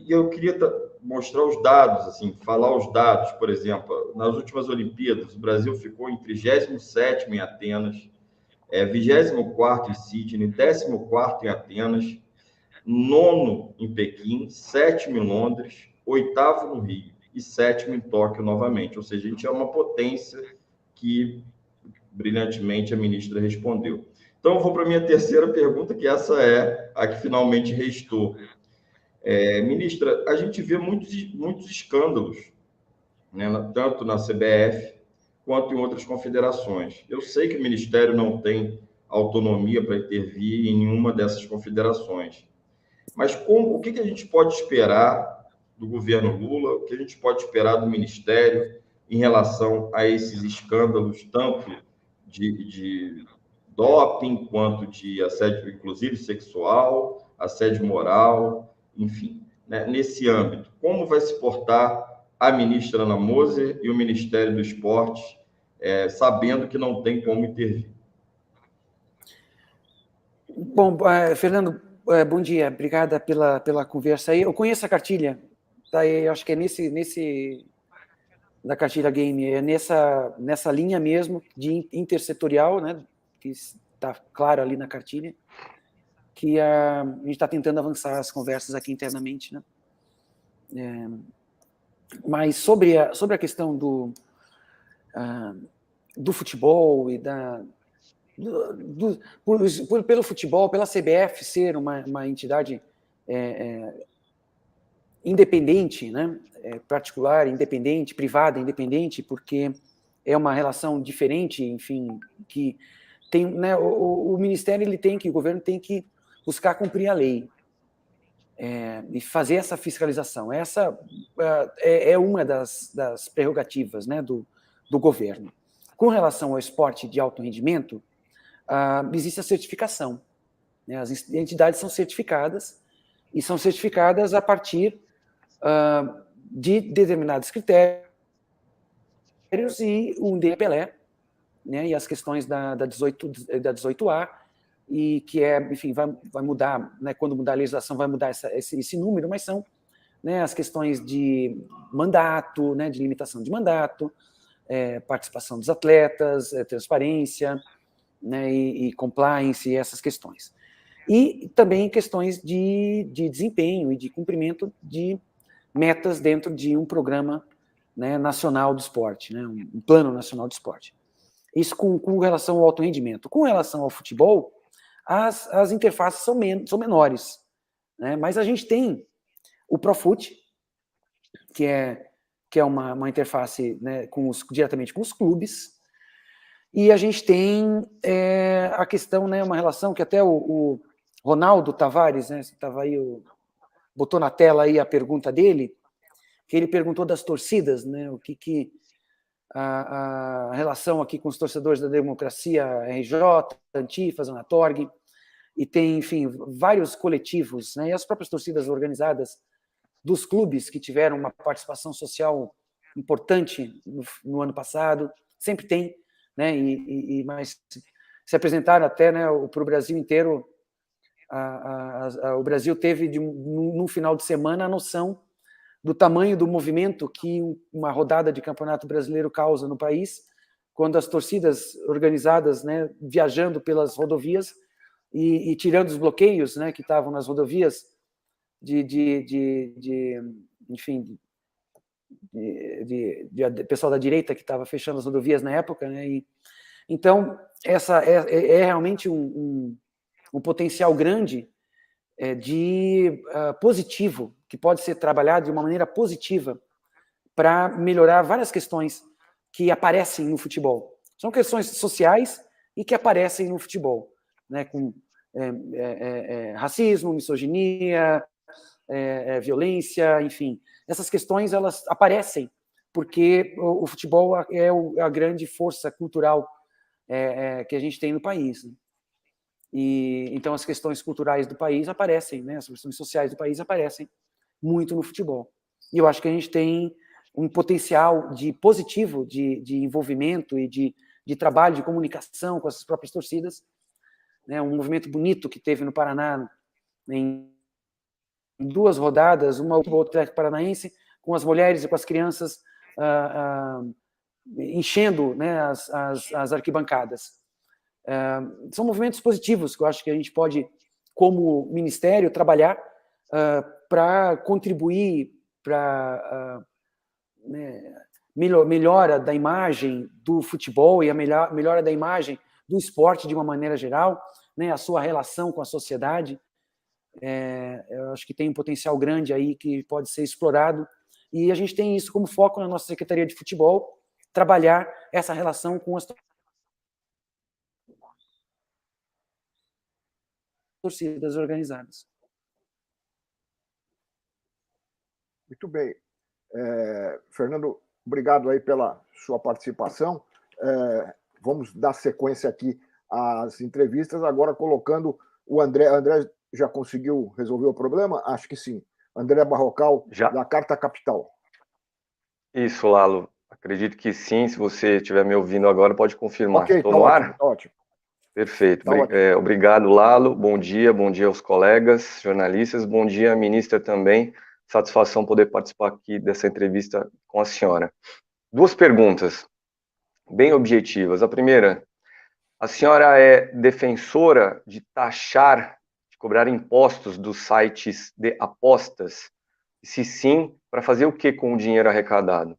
eu queria mostrar os dados, assim, falar os dados. Por exemplo, nas últimas Olimpíadas, o Brasil ficou em 37º em Atenas, 24º em Sydney, 14º em Atenas, 9º em Pequim, 7º em Londres, 8º no Rio e 7º em Tóquio novamente. Ou seja, a gente é uma potência que, brilhantemente, a ministra respondeu. Então, eu vou para a minha terceira pergunta, que essa é a que finalmente restou. Ministra, a gente vê muitos escândalos, né, tanto na CBF quanto em outras confederações. Eu sei que o Ministério não tem autonomia para intervir em nenhuma dessas confederações, mas o que a gente pode esperar do governo Lula, o que a gente pode esperar do Ministério em relação a esses escândalos, tanto de doping, quanto de assédio, inclusive sexual, assédio moral, enfim, né? Nesse âmbito, como vai se portar a ministra Ana Moser e o Ministério do Esporte, sabendo que não tem como intervir? Bom, Fernando, bom dia, obrigada pela conversa aí. Eu conheço a cartilha, tá? Eu acho que é da cartilha game, é nessa linha mesmo de intersetorial, né? Que está claro ali na cartilha, que a gente está tentando avançar as conversas aqui internamente, né? Mas sobre a questão do futebol e pelo futebol, pela CBF ser uma entidade independente, né? Particular, independente, privada, independente, porque é uma relação diferente, enfim, que tem, né, o Ministério o governo tem que buscar cumprir a lei e fazer essa fiscalização. Essa é uma das prerrogativas, né, do governo. Com relação ao esporte de alto rendimento, existe a certificação, né? As entidades são certificadas e são certificadas a partir de determinados critérios e um DPLE, né, e as questões da 18A, e que enfim, vai mudar, né, quando mudar a legislação vai mudar esse número, mas são, né, as questões de mandato, né, de limitação de mandato, participação dos atletas, transparência, né, e compliance, e essas questões. E também questões de desempenho e de cumprimento de metas dentro de um programa, né, nacional do esporte, né, um plano nacional de esporte. Isso com relação ao alto rendimento. Com relação ao futebol, as interfaces são menores, né? Mas a gente tem o Profut, que é uma interface, né, diretamente com os clubes, e a gente tem a questão, né, uma relação que até o Ronaldo Tavares, né, estava aí, botou na tela aí a pergunta dele, que ele perguntou das torcidas, né, o que a relação aqui com os torcedores da democracia, RJ, Antifa, Zanatorg, e tem, enfim, vários coletivos, né, e as próprias torcidas organizadas dos clubes que tiveram uma participação social importante no ano passado, sempre tem, né, mas se apresentaram até, né, para o Brasil inteiro. O Brasil teve, no final de semana, a noção do tamanho do movimento que uma rodada de Campeonato Brasileiro causa no país, quando as torcidas organizadas, né, viajando pelas rodovias e tirando os bloqueios, né, que estavam nas rodovias, enfim, de pessoal da direita que estava fechando as rodovias na época, né? Então, essa é realmente um potencial grande positivo, que pode ser trabalhado de uma maneira positiva para melhorar várias questões que aparecem no futebol. São questões sociais e que aparecem no futebol, né? Com racismo, misoginia, violência, enfim. Essas questões, elas aparecem porque o futebol é a grande força cultural que a gente tem no país, né? E então as questões culturais do país aparecem, né? As questões sociais do país aparecem muito no futebol. E eu acho que a gente tem um potencial positivo de envolvimento e de trabalho, de comunicação com essas próprias torcidas, né? Um movimento bonito que teve no Paraná em 2 rodadas, uma outra Atlético Paranaense, com as mulheres e com as crianças enchendo, né, as arquibancadas. São movimentos positivos que eu acho que a gente pode, como ministério, trabalhar para contribuir para melhora da imagem do futebol e a melhora da imagem do esporte de uma maneira geral, né, a sua relação com a sociedade. Eu acho que tem um potencial grande aí que pode ser explorado, e a gente tem isso como foco na nossa Secretaria de Futebol, trabalhar essa relação com as torcidas organizadas. Muito bem. Fernando, obrigado aí pela sua participação. Vamos dar sequência aqui às entrevistas, agora colocando o André. André já conseguiu resolver o problema? Acho que sim. André Barrocal, já. Da Carta Capital. Isso, Lalo. Acredito que sim. Se você estiver me ouvindo agora, pode confirmar. Ok, estou no ótimo, ar? tá ótimo. Perfeito. Tá ótimo. Obrigado, Lalo. Bom dia aos colegas jornalistas. Bom dia, ministra, também. Satisfação poder participar aqui dessa entrevista com a senhora. 2 perguntas bem objetivas. A primeira, a senhora é defensora de taxar, de cobrar impostos dos sites de apostas? E se sim, para fazer o que com o dinheiro arrecadado?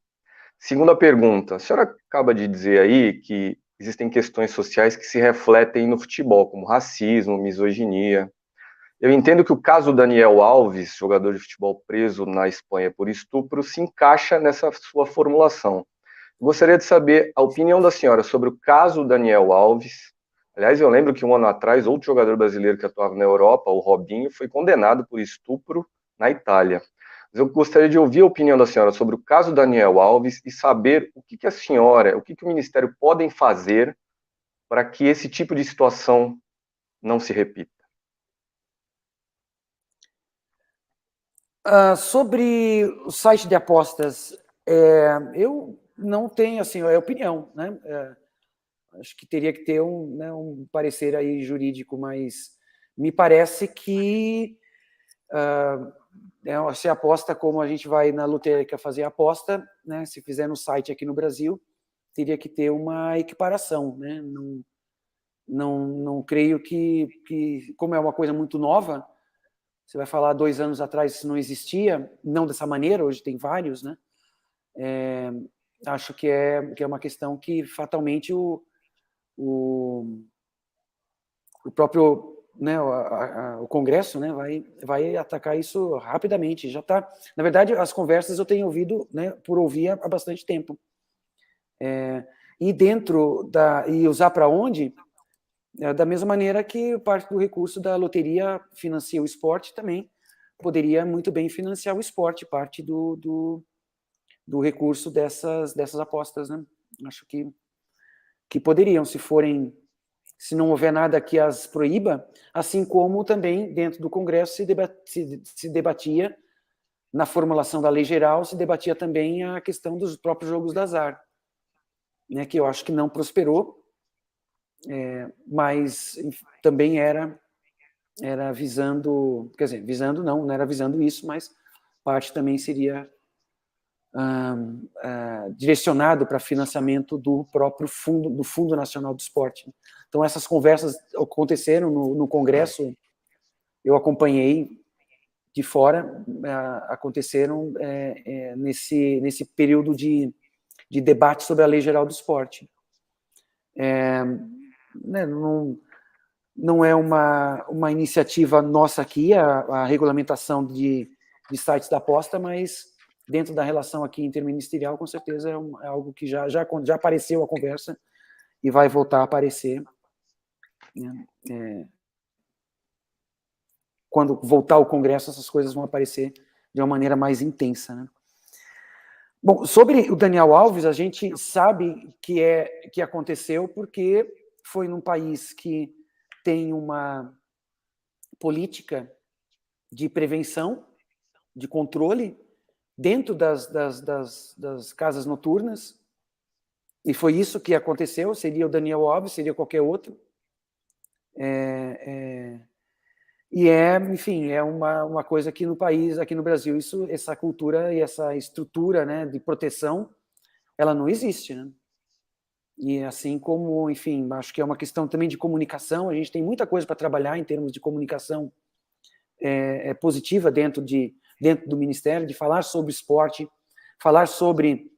Segunda pergunta, a senhora acaba de dizer aí que existem questões sociais que se refletem no futebol, como racismo, misoginia. Eu entendo que o caso Daniel Alves, jogador de futebol preso na Espanha por estupro, se encaixa nessa sua formulação. Gostaria de saber a opinião da senhora sobre o caso Daniel Alves. Aliás, eu lembro que 1 ano atrás, outro jogador brasileiro que atuava na Europa, o Robinho, foi condenado por estupro na Itália. Mas eu gostaria de ouvir a opinião da senhora sobre o caso Daniel Alves e saber o que a senhora, o que o Ministério podem fazer para que esse tipo de situação não se repita. Sobre o site de apostas, eu não tenho assim a opinião, né? Acho que teria que ter um parecer aí jurídico, mas me parece que se aposta como a gente vai na lotérica fazer aposta, né? Se fizer no site aqui no Brasil, teria que ter uma equiparação, né? Não creio que, como é uma coisa muito nova, você vai falar 2 anos atrás isso não existia, não dessa maneira, hoje tem vários, né? Acho que é uma questão que fatalmente o próprio, né, o Congresso, né, vai atacar isso rapidamente. Já está, na verdade, as conversas eu tenho ouvido, né, por ouvir há bastante tempo. E dentro e usar para onde? Da mesma maneira que parte do recurso da loteria financia o esporte, também poderia muito bem financiar o esporte, parte do recurso dessas apostas, né? Acho que poderiam, se não houver nada que as proíba, assim como também dentro do Congresso se debatia, na formulação da lei geral, se debatia também a questão dos próprios jogos de azar, né, que eu acho que não prosperou, mas também era visando, quer dizer, não era visando isso, mas parte também seria direcionado para financiamento do próprio Fundo Nacional do Esporte. Então, essas conversas aconteceram no Congresso, eu acompanhei de fora, aconteceram nesse período de debate sobre a Lei Geral do Esporte. Não é uma iniciativa nossa aqui, a regulamentação de sites da aposta, mas dentro da relação aqui interministerial, com certeza é algo que já apareceu a conversa e vai voltar a aparecer. Quando voltar ao Congresso, essas coisas vão aparecer de uma maneira mais intensa, né? Bom, sobre o Daniel Alves, a gente sabe que aconteceu porque foi num país que tem uma política de prevenção, de controle, dentro das casas noturnas, e foi isso que aconteceu. Seria o Daniel Alves, seria qualquer outro. Enfim, é uma coisa que no país, aqui no Brasil, essa cultura e essa estrutura, né, de proteção, ela não existe, né? E assim como, enfim, acho que é uma questão também de comunicação, a gente tem muita coisa para trabalhar em termos de comunicação positiva dentro do Ministério, de falar sobre esporte, falar sobre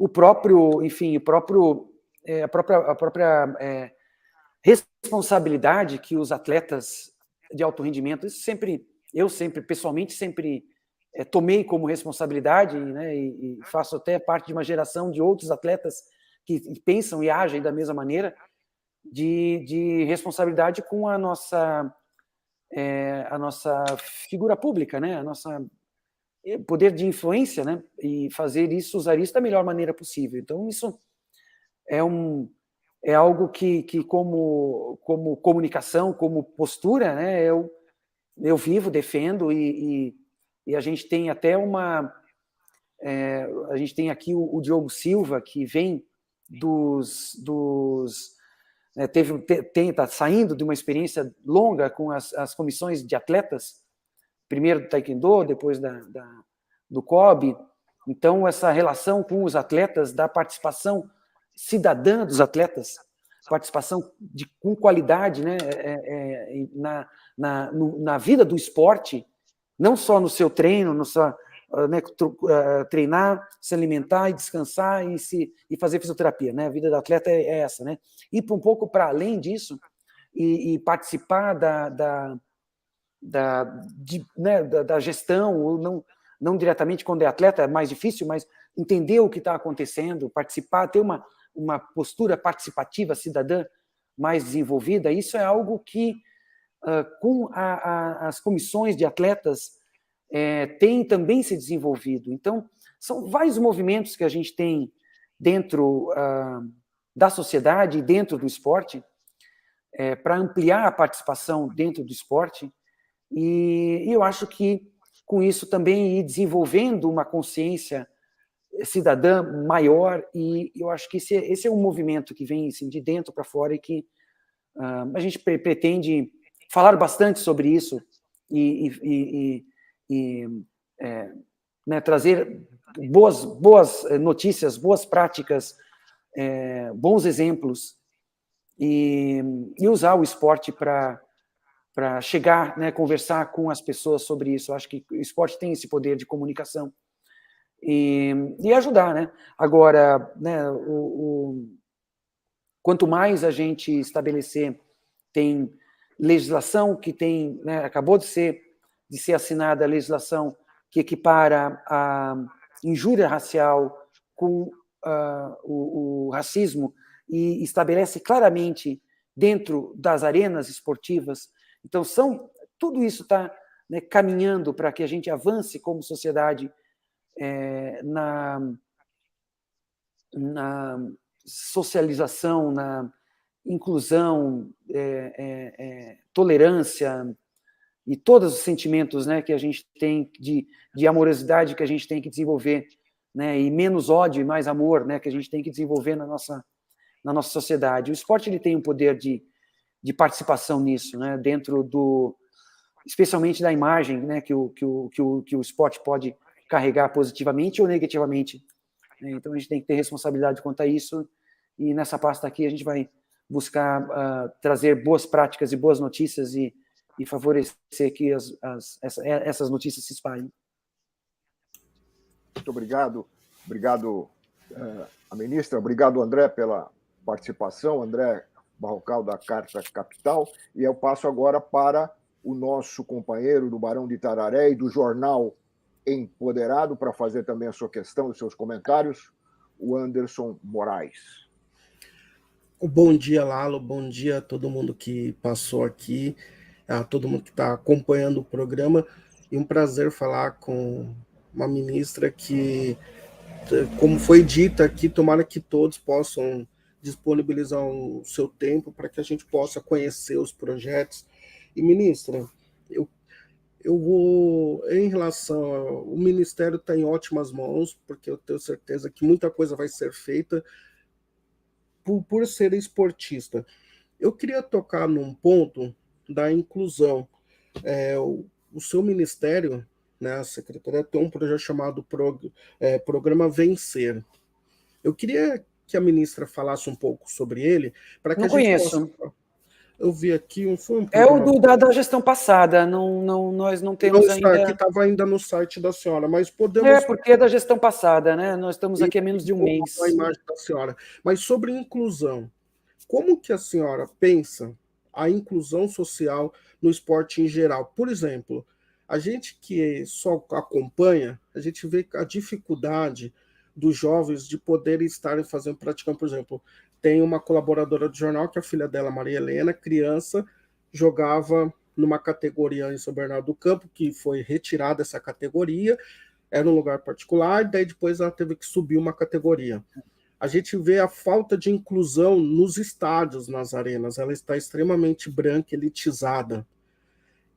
a própria responsabilidade que os atletas de alto rendimento, eu pessoalmente, tomei como responsabilidade, né, e faço até parte de uma geração de outros atletas que pensam e agem da mesma maneira, de responsabilidade com a nossa figura pública, né, a nossa poder de influência, né, e usar isso da melhor maneira possível. Então, isso é algo que como comunicação, como postura, né, eu vivo, defendo, e a gente tem até a gente tem aqui o Diogo Silva, que vem está saindo de uma experiência longa com as comissões de atletas, primeiro do Taekwondo, depois do COB. Então, essa relação com os atletas, da participação cidadã dos atletas, participação com qualidade, né, na vida do esporte, não só no seu treino, né, treinar, se alimentar e descansar e fazer fisioterapia, né? A vida do atleta é essa, né? Ir um pouco para além disso e participar da gestão, ou não diretamente quando é atleta, é mais difícil, mas entender o que está acontecendo, participar, ter uma postura participativa cidadã mais desenvolvida. Isso é algo que, com as comissões de atletas, tem também se desenvolvido. Então, são vários movimentos que a gente tem dentro da sociedade e dentro do esporte, para ampliar a participação dentro do esporte, e eu acho que, com isso, também ir desenvolvendo uma consciência cidadã maior, e eu acho que esse é um movimento que vem assim, de dentro para fora, e que a gente pretende falar bastante sobre isso né, trazer boas notícias, boas práticas, bons exemplos, e usar o esporte para chegar, né, conversar com as pessoas sobre isso. Eu acho que o esporte tem esse poder de comunicação e ajudar, né? Agora, né, quanto mais a gente estabelecer, tem legislação que tem, né, acabou de ser assinada a legislação que equipara a injúria racial com o racismo e estabelece claramente dentro das arenas esportivas. Então, tudo isso está, né, caminhando para que a gente avance como sociedade na socialização, na inclusão, tolerância e todos os sentimentos, né, que a gente tem de amorosidade que a gente tem que desenvolver, né, e menos ódio e mais amor, né, que a gente tem que desenvolver na nossa sociedade. O esporte ele tem um poder de participação nisso, né, dentro especialmente da imagem, né, que o esporte pode carregar positivamente ou negativamente. Então, a gente tem que ter responsabilidade quanto a isso, e nessa pasta aqui a gente vai buscar trazer boas práticas e boas notícias e favorecer que essas notícias se espalhem. Muito obrigado. Obrigado, a ministra. Obrigado, André, pela participação. André Barrocal, da Carta Capital. E eu passo agora para o nosso companheiro do Barão de Itararé e do jornal Empoderado, para fazer também a sua questão, os seus comentários, o Anderson Moraes. Bom dia, Lalo. Bom dia a todo mundo que passou aqui, a todo mundo que está acompanhando o programa. E um prazer falar com uma ministra que, como foi dito aqui, tomara que todos possam disponibilizar o seu tempo para que a gente possa conhecer os projetos. E, ministra, eu vou, em relação o Ministério está em ótimas mãos, porque eu tenho certeza que muita coisa vai ser feita por ser esportista. Eu queria tocar num ponto da inclusão. O seu ministério, né, a secretaria, tem um projeto chamado Programa Vencer. Eu queria que a ministra falasse um pouco sobre ele, para que não a gente conheço. possa... Eu vi aqui foi um programa... da gestão passada, nós não temos não ainda... Aqui estava ainda no site da senhora, mas podemos... porque é da gestão passada, né? Nós estamos aqui há menos de um mês. A imagem da senhora. Mas sobre inclusão, como que a senhora pensa a inclusão social no esporte em geral? Por exemplo, a gente que só acompanha, a gente vê a dificuldade dos jovens de poderem estarem praticando, por exemplo, tem uma colaboradora do jornal que a filha dela, Maria Helena, criança, jogava numa categoria em São Bernardo do Campo, que foi retirada essa categoria, era um lugar particular, daí depois ela teve que subir uma categoria. A gente vê a falta de inclusão nos estádios, nas arenas, ela está extremamente branca, elitizada.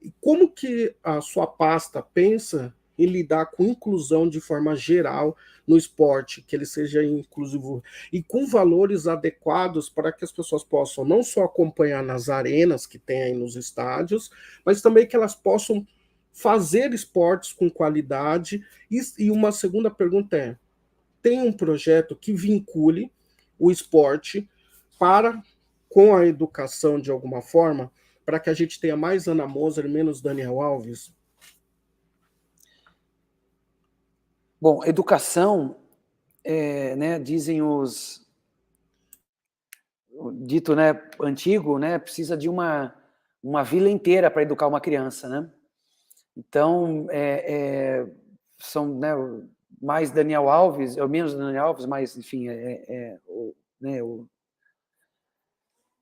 E como que a sua pasta pensa em lidar com inclusão de forma geral no esporte, que ele seja inclusivo e com valores adequados para que as pessoas possam não só acompanhar nas arenas que tem aí nos estádios, mas também que elas possam fazer esportes com qualidade? E uma segunda pergunta é, tem um projeto que vincule o esporte com a educação de alguma forma, para que a gente tenha mais Ana Moser e menos Daniel Alves? Bom, educação, né, dizem o dito, né, antigo, né, precisa de uma vila inteira para educar uma criança, né? Então, são, né, mais Daniel Alves, ou menos Daniel Alves, mas, enfim,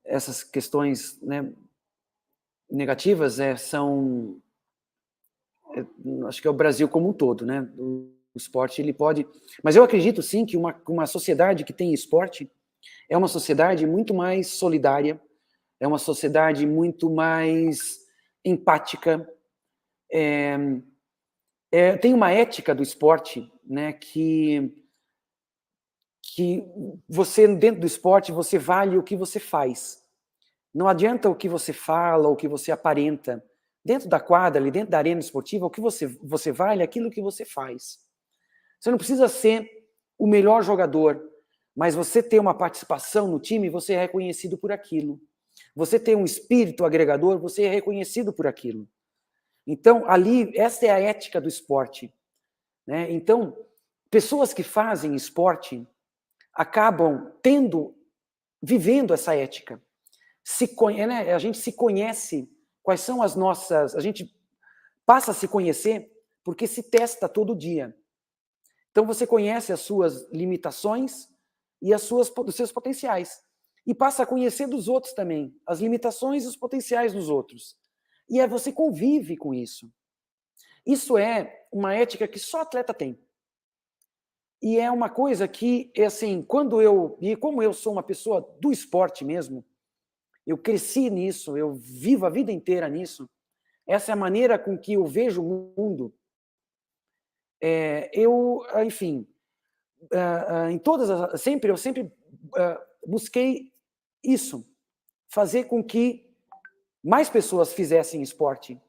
essas questões, né, negativas são, acho que é o Brasil como um todo, né? O esporte, ele pode... Mas eu acredito, sim, que uma sociedade que tem esporte é uma sociedade muito mais solidária, é uma sociedade muito mais empática, tem uma ética do esporte, né, que você, dentro do esporte, você vale o que você faz. Não adianta o que você fala, o que você aparenta. Dentro da quadra, ali dentro da arena esportiva, o que você vale é aquilo que você faz. Você não precisa ser o melhor jogador, mas você ter uma participação no time, você é reconhecido por aquilo. Você ter um espírito agregador, você é reconhecido por aquilo. Então, ali, essa é a ética do esporte, né? Então, pessoas que fazem esporte acabam vivendo essa ética. A gente se conhece, quais são as nossas... A gente passa a se conhecer porque se testa todo dia. Então, você conhece as suas limitações e os seus potenciais. E passa a conhecer dos outros também, as limitações e os potenciais dos outros. E aí você convive com isso. Isso é uma ética que só atleta tem. E é uma coisa que, assim, como eu sou uma pessoa do esporte mesmo, eu cresci nisso, eu vivo a vida inteira nisso, essa é a maneira com que eu vejo o mundo. Enfim, eu sempre busquei isso, fazer com que mais pessoas fizessem esporte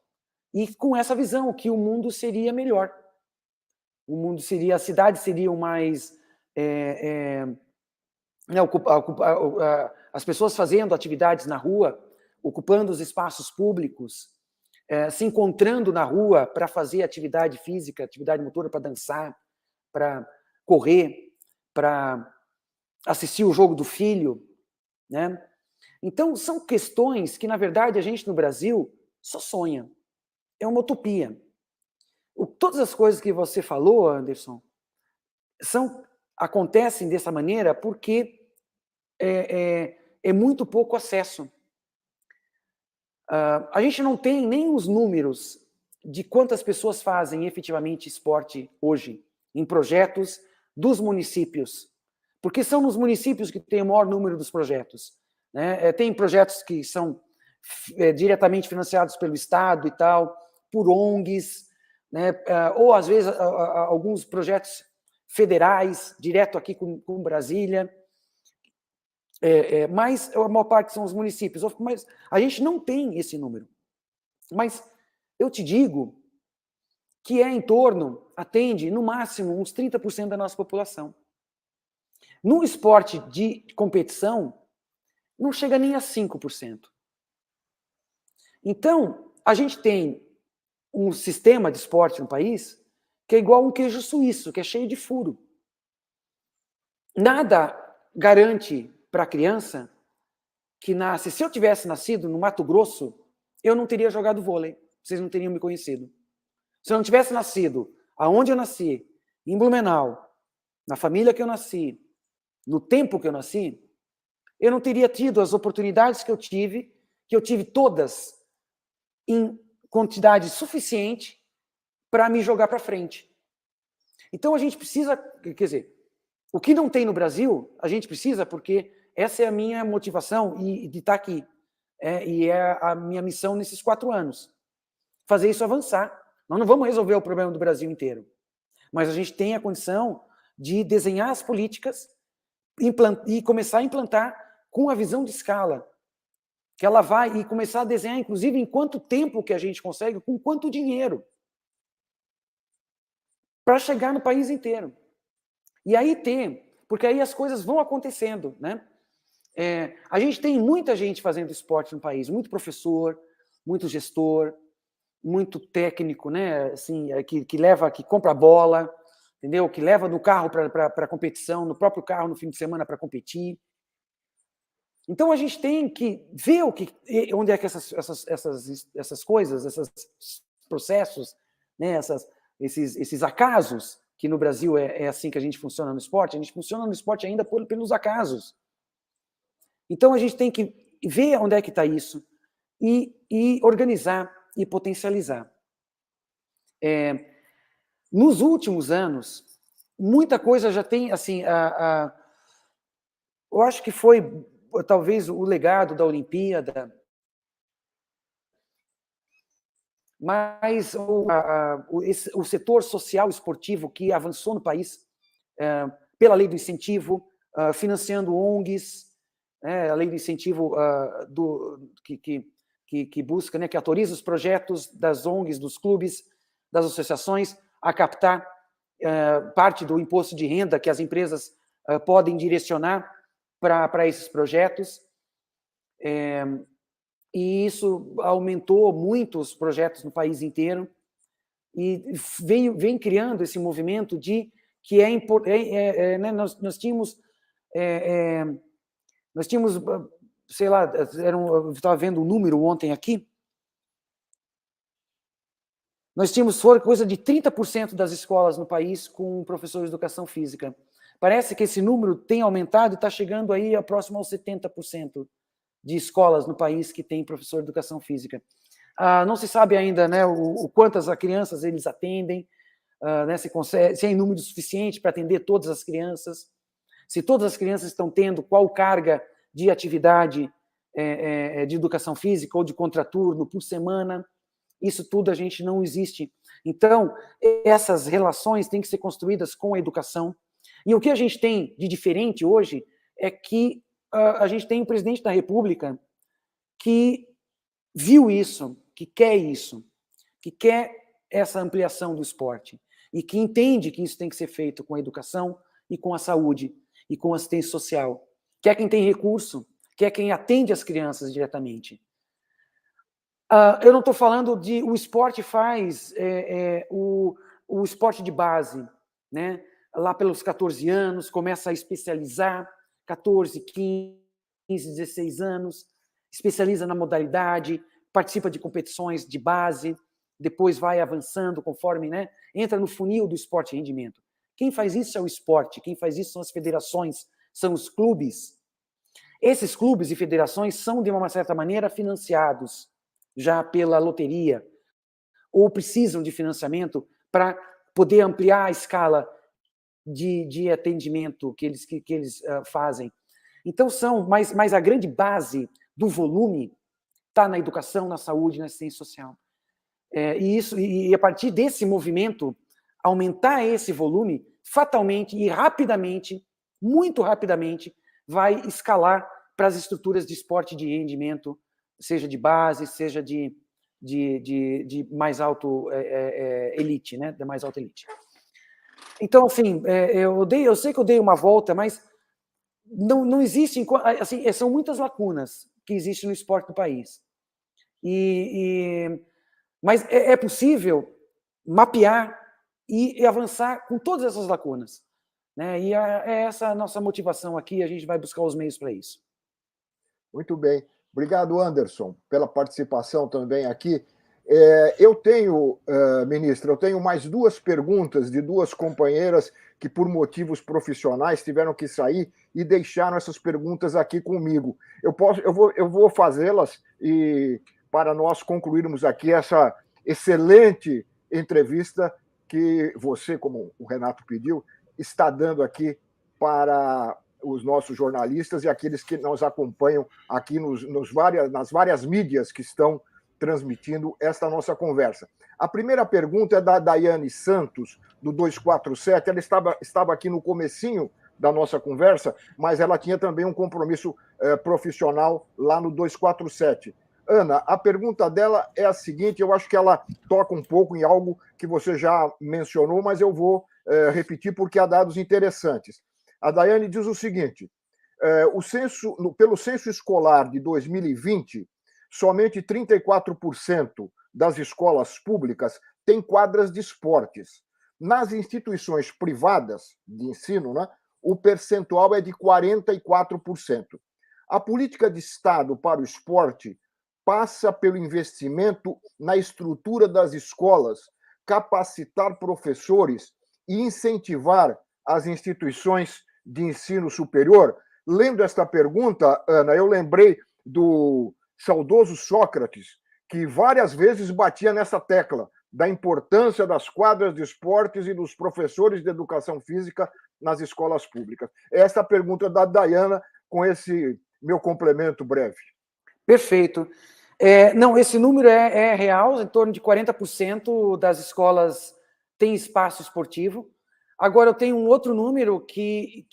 e com essa visão que o mundo seria melhor. o mundo seria, as cidades seriam mais... as pessoas fazendo atividades na rua, ocupando os espaços públicos, se encontrando na rua para fazer atividade física, atividade motora, para dançar, para correr, para assistir o jogo do filho, né? Então, são questões que, na verdade, a gente no Brasil só sonha. É uma utopia. Todas as coisas que você falou, Anderson, acontecem dessa maneira porque é muito pouco acesso. A gente não tem nem os números de quantas pessoas fazem efetivamente esporte hoje, em projetos dos municípios, porque são nos municípios que tem o maior número dos projetos, né? Tem projetos que são diretamente financiados pelo Estado e tal, por ONGs, né? Ou às vezes alguns projetos federais, direto aqui com Brasília, mas a maior parte são os municípios. Mas a gente não tem esse número. Mas eu te digo que atende no máximo uns 30% da nossa população. No esporte de competição, não chega nem a 5%. Então, a gente tem um sistema de esporte no país que é igual um queijo suíço, que é cheio de furo. Nada garante para a criança que nasce. Se eu tivesse nascido no Mato Grosso, eu não teria jogado vôlei. Vocês não teriam me conhecido. Se eu não tivesse nascido aonde eu nasci, em Blumenau, na família que eu nasci, no tempo que eu nasci, eu não teria tido as oportunidades que eu tive todas em quantidade suficiente para me jogar para frente. Então a gente precisa, quer dizer, o que não tem no Brasil, a gente precisa, porque essa é a minha motivação de estar aqui. E é a minha missão nesses 4 anos. Fazer isso avançar. Nós não vamos resolver o problema do Brasil inteiro. Mas a gente tem a condição de desenhar as políticas e começar a implantar com a visão de escala. Que ela vai e começar a desenhar, inclusive, em quanto tempo que a gente consegue, com quanto dinheiro. Para chegar no país inteiro. E aí porque aí as coisas vão acontecendo, né? A gente tem muita gente fazendo esporte no país, muito professor, muito gestor, muito técnico, né? Assim, que compra bola, entendeu? Que leva no carro para competição, no próprio carro no fim de semana para competir. Então a gente tem que ver onde é que essas coisas, esses processos, né? Esses acasos, que no Brasil é assim que a gente funciona no esporte, a gente funciona no esporte ainda pelos acasos. Então a gente tem que ver onde é que está isso e organizar e potencializar. Nos últimos anos, muita coisa já tem, assim, eu acho que foi talvez o legado da Olimpíada, mas o setor social esportivo que avançou no país pela lei do incentivo, financiando ONGs, a lei do incentivo que busca, né, que autoriza os projetos das ONGs, dos clubes, das associações a captar parte do imposto de renda que as empresas podem direcionar para esses projetos. E isso aumentou muito os projetos no país inteiro e vem criando esse movimento de que né, nós tínhamos, sei lá, eu estava vendo um número ontem aqui, nós tínhamos coisa de 30% das escolas no país com professores de educação física. Parece que esse número tem aumentado e está chegando aí próximo aos 70% de escolas no país que tem professor de educação física. Não se sabe ainda, né, quantas crianças eles atendem, né, se é número suficiente para atender todas as crianças, se todas as crianças estão tendo qual carga de atividade de educação física ou de contraturno por semana. Isso tudo a gente não existe. Então, essas relações têm que ser construídas com a educação. E o que a gente tem de diferente hoje é que a gente tem um presidente da República que viu isso, que quer essa ampliação do esporte, e que entende que isso tem que ser feito com a educação e com a saúde e com a assistência social. Quer quem tem recurso, quer quem atende as crianças diretamente. Eu não estou falando de... O esporte faz o esporte de base, né? Lá pelos 14 anos, começa a especializar, 14, 15, 16 anos, especializa na modalidade, participa de competições de base, depois vai avançando conforme, né? Entra no funil do esporte e rendimento. Quem faz isso é o esporte, quem faz isso são as federações, são os clubes. Esses clubes e federações são, de uma certa maneira, financiados já pela loteria, ou precisam de financiamento para poder ampliar a escala de atendimento que eles fazem. Então, mas a grande base do volume está na educação, na saúde, na assistência social. E a partir desse movimento, aumentar esse volume, fatalmente e rapidamente, muito rapidamente, vai escalar para as estruturas de esporte de rendimento, seja de base, seja de mais alto elite, né? Da mais alta elite. Então, assim, eu sei que eu dei uma volta, mas não existe, assim, são muitas lacunas que existem no esporte do país. Mas é possível mapear e avançar com todas essas lacunas, né? E é essa a nossa motivação aqui, a gente vai buscar os meios para isso. Muito bem. Obrigado, Anderson, pela participação também aqui. Eu tenho, ministra, eu tenho mais duas perguntas de duas companheiras que, por motivos profissionais, tiveram que sair e deixaram essas perguntas aqui comigo. Eu vou fazê-las e para nós concluirmos aqui essa excelente entrevista que você, como o Renato pediu, está dando aqui para os nossos jornalistas e aqueles que nos acompanham aqui nas várias mídias que estão transmitindo esta nossa conversa. A primeira pergunta é da Daiane Santos, do 247. Ela estava aqui no comecinho da nossa conversa, mas ela tinha também um compromisso profissional lá no 247. Ana, a pergunta dela é a seguinte, eu acho que ela toca um pouco em algo que você já mencionou, mas eu vou repetir porque há dados interessantes. A Daiane diz o seguinte, pelo censo escolar de 2020, somente 34% das escolas públicas têm quadras de esportes. Nas instituições privadas de ensino, né, o percentual é de 44%. A política de Estado para o esporte passa pelo investimento na estrutura das escolas, capacitar professores e incentivar as instituições de ensino superior? Lendo esta pergunta, Ana, eu lembrei do saudoso Sócrates, que várias vezes batia nessa tecla da importância das quadras de esportes e dos professores de educação física nas escolas públicas. Esta é a pergunta da Daiana, com esse meu complemento breve. Perfeito. Não, esse número é real, em torno de 40% das escolas têm espaço esportivo. Agora, eu tenho um outro número que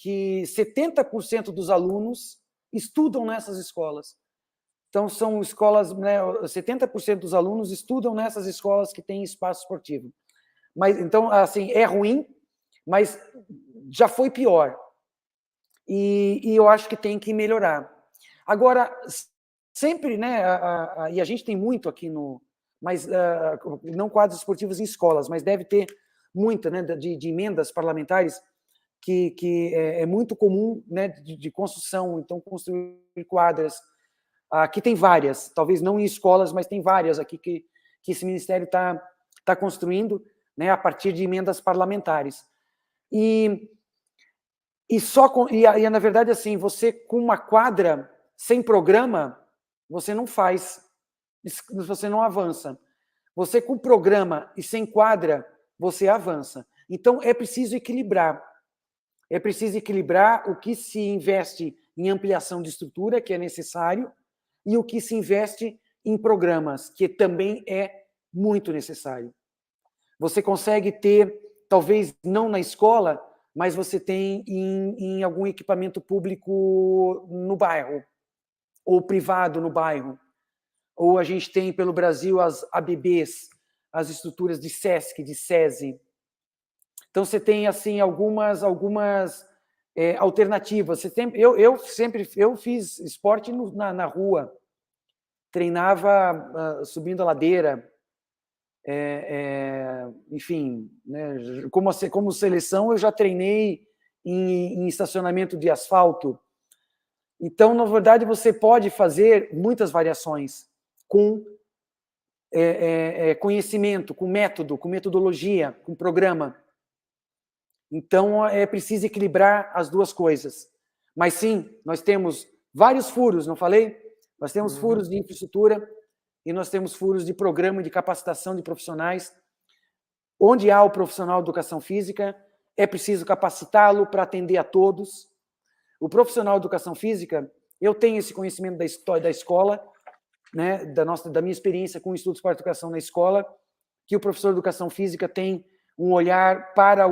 70% dos alunos estudam nessas escolas. Então, são escolas, né, 70% dos alunos estudam nessas escolas que têm espaço esportivo. Mas, então, assim, é ruim, mas já foi pior. E eu acho que tem que melhorar. Agora, sempre, né, e a gente tem muito aqui mas não quadros esportivos em escolas, mas deve ter muita, né, de emendas parlamentares que é muito comum, né, de construção, então construir quadras. Aqui tem várias, talvez não em escolas, mas tem várias aqui que esse Ministério está construindo, né, a partir de emendas parlamentares. Na verdade, assim, você com uma quadra sem programa, você não faz, você não avança. Você com programa e sem quadra, você avança. Então, é preciso equilibrar. É preciso equilibrar o que se investe em ampliação de estrutura, que é necessário, e o que se investe em programas, que também é muito necessário. Você consegue ter, talvez não na escola, mas você tem em algum equipamento público no bairro, ou privado no bairro. Ou a gente tem pelo Brasil as ABBs, as estruturas de SESC, de SESI. Então, você tem, assim, algumas alternativas. Eu fiz esporte na rua, treinava subindo a ladeira, enfim, né, como seleção, eu já treinei em estacionamento de asfalto. Então, na verdade, você pode fazer muitas variações com conhecimento, com método, com metodologia, com programa. Então, é preciso equilibrar as duas coisas. Mas, sim, nós temos vários furos, não falei? Nós temos furos de infraestrutura e nós temos furos de programa de capacitação de profissionais. Onde há o profissional de educação física, é preciso capacitá-lo para atender a todos. O profissional de educação física, eu tenho esse conhecimento da história da escola, né, da minha experiência com o Instituto de Esporte e Educação na escola, que o professor de educação física tem um olhar para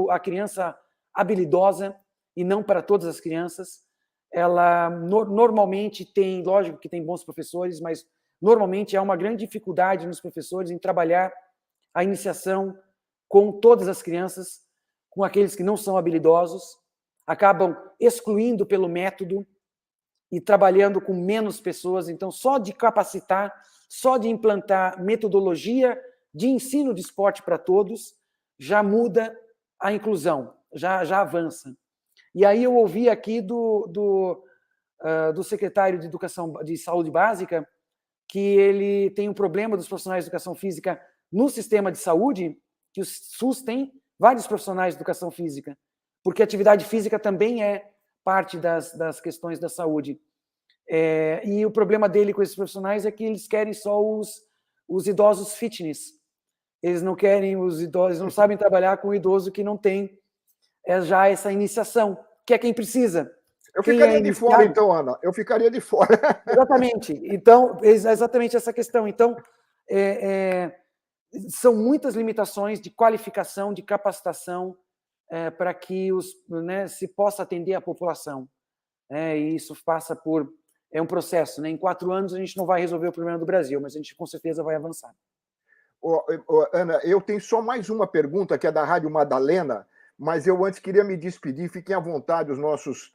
a criança habilidosa e não para todas as crianças. Ela normalmente tem, lógico que tem bons professores, mas normalmente há uma grande dificuldade nos professores em trabalhar a iniciação com todas as crianças, com aqueles que não são habilidosos, acabam excluindo pelo método e trabalhando com menos pessoas. Então, só de capacitar, só de implantar metodologia de ensino de esporte para todos, já muda a inclusão, já avança. E aí eu ouvi aqui do secretário de Educação de Saúde Básica que ele tem um problema dos profissionais de educação física no sistema de saúde, que o SUS tem vários profissionais de educação física, porque a atividade física também é parte das questões da saúde. E o problema dele com esses profissionais é que eles querem só os idosos fitness. Eles não querem os idosos, não sabem trabalhar com o idoso que não tem já essa iniciação, que é quem precisa. Eu ficaria de fora, então, Ana. Eu ficaria de fora. Exatamente. Então, é exatamente essa questão. Então, são muitas limitações de qualificação, de capacitação, para que se possa atender a população. E isso passa por... É um processo. Né? Em 4 anos, a gente não vai resolver o problema do Brasil, mas a gente, com certeza, vai avançar. Ana, eu tenho só mais uma pergunta, que é da Rádio Madalena, mas eu antes queria me despedir. Fiquem à vontade os nossos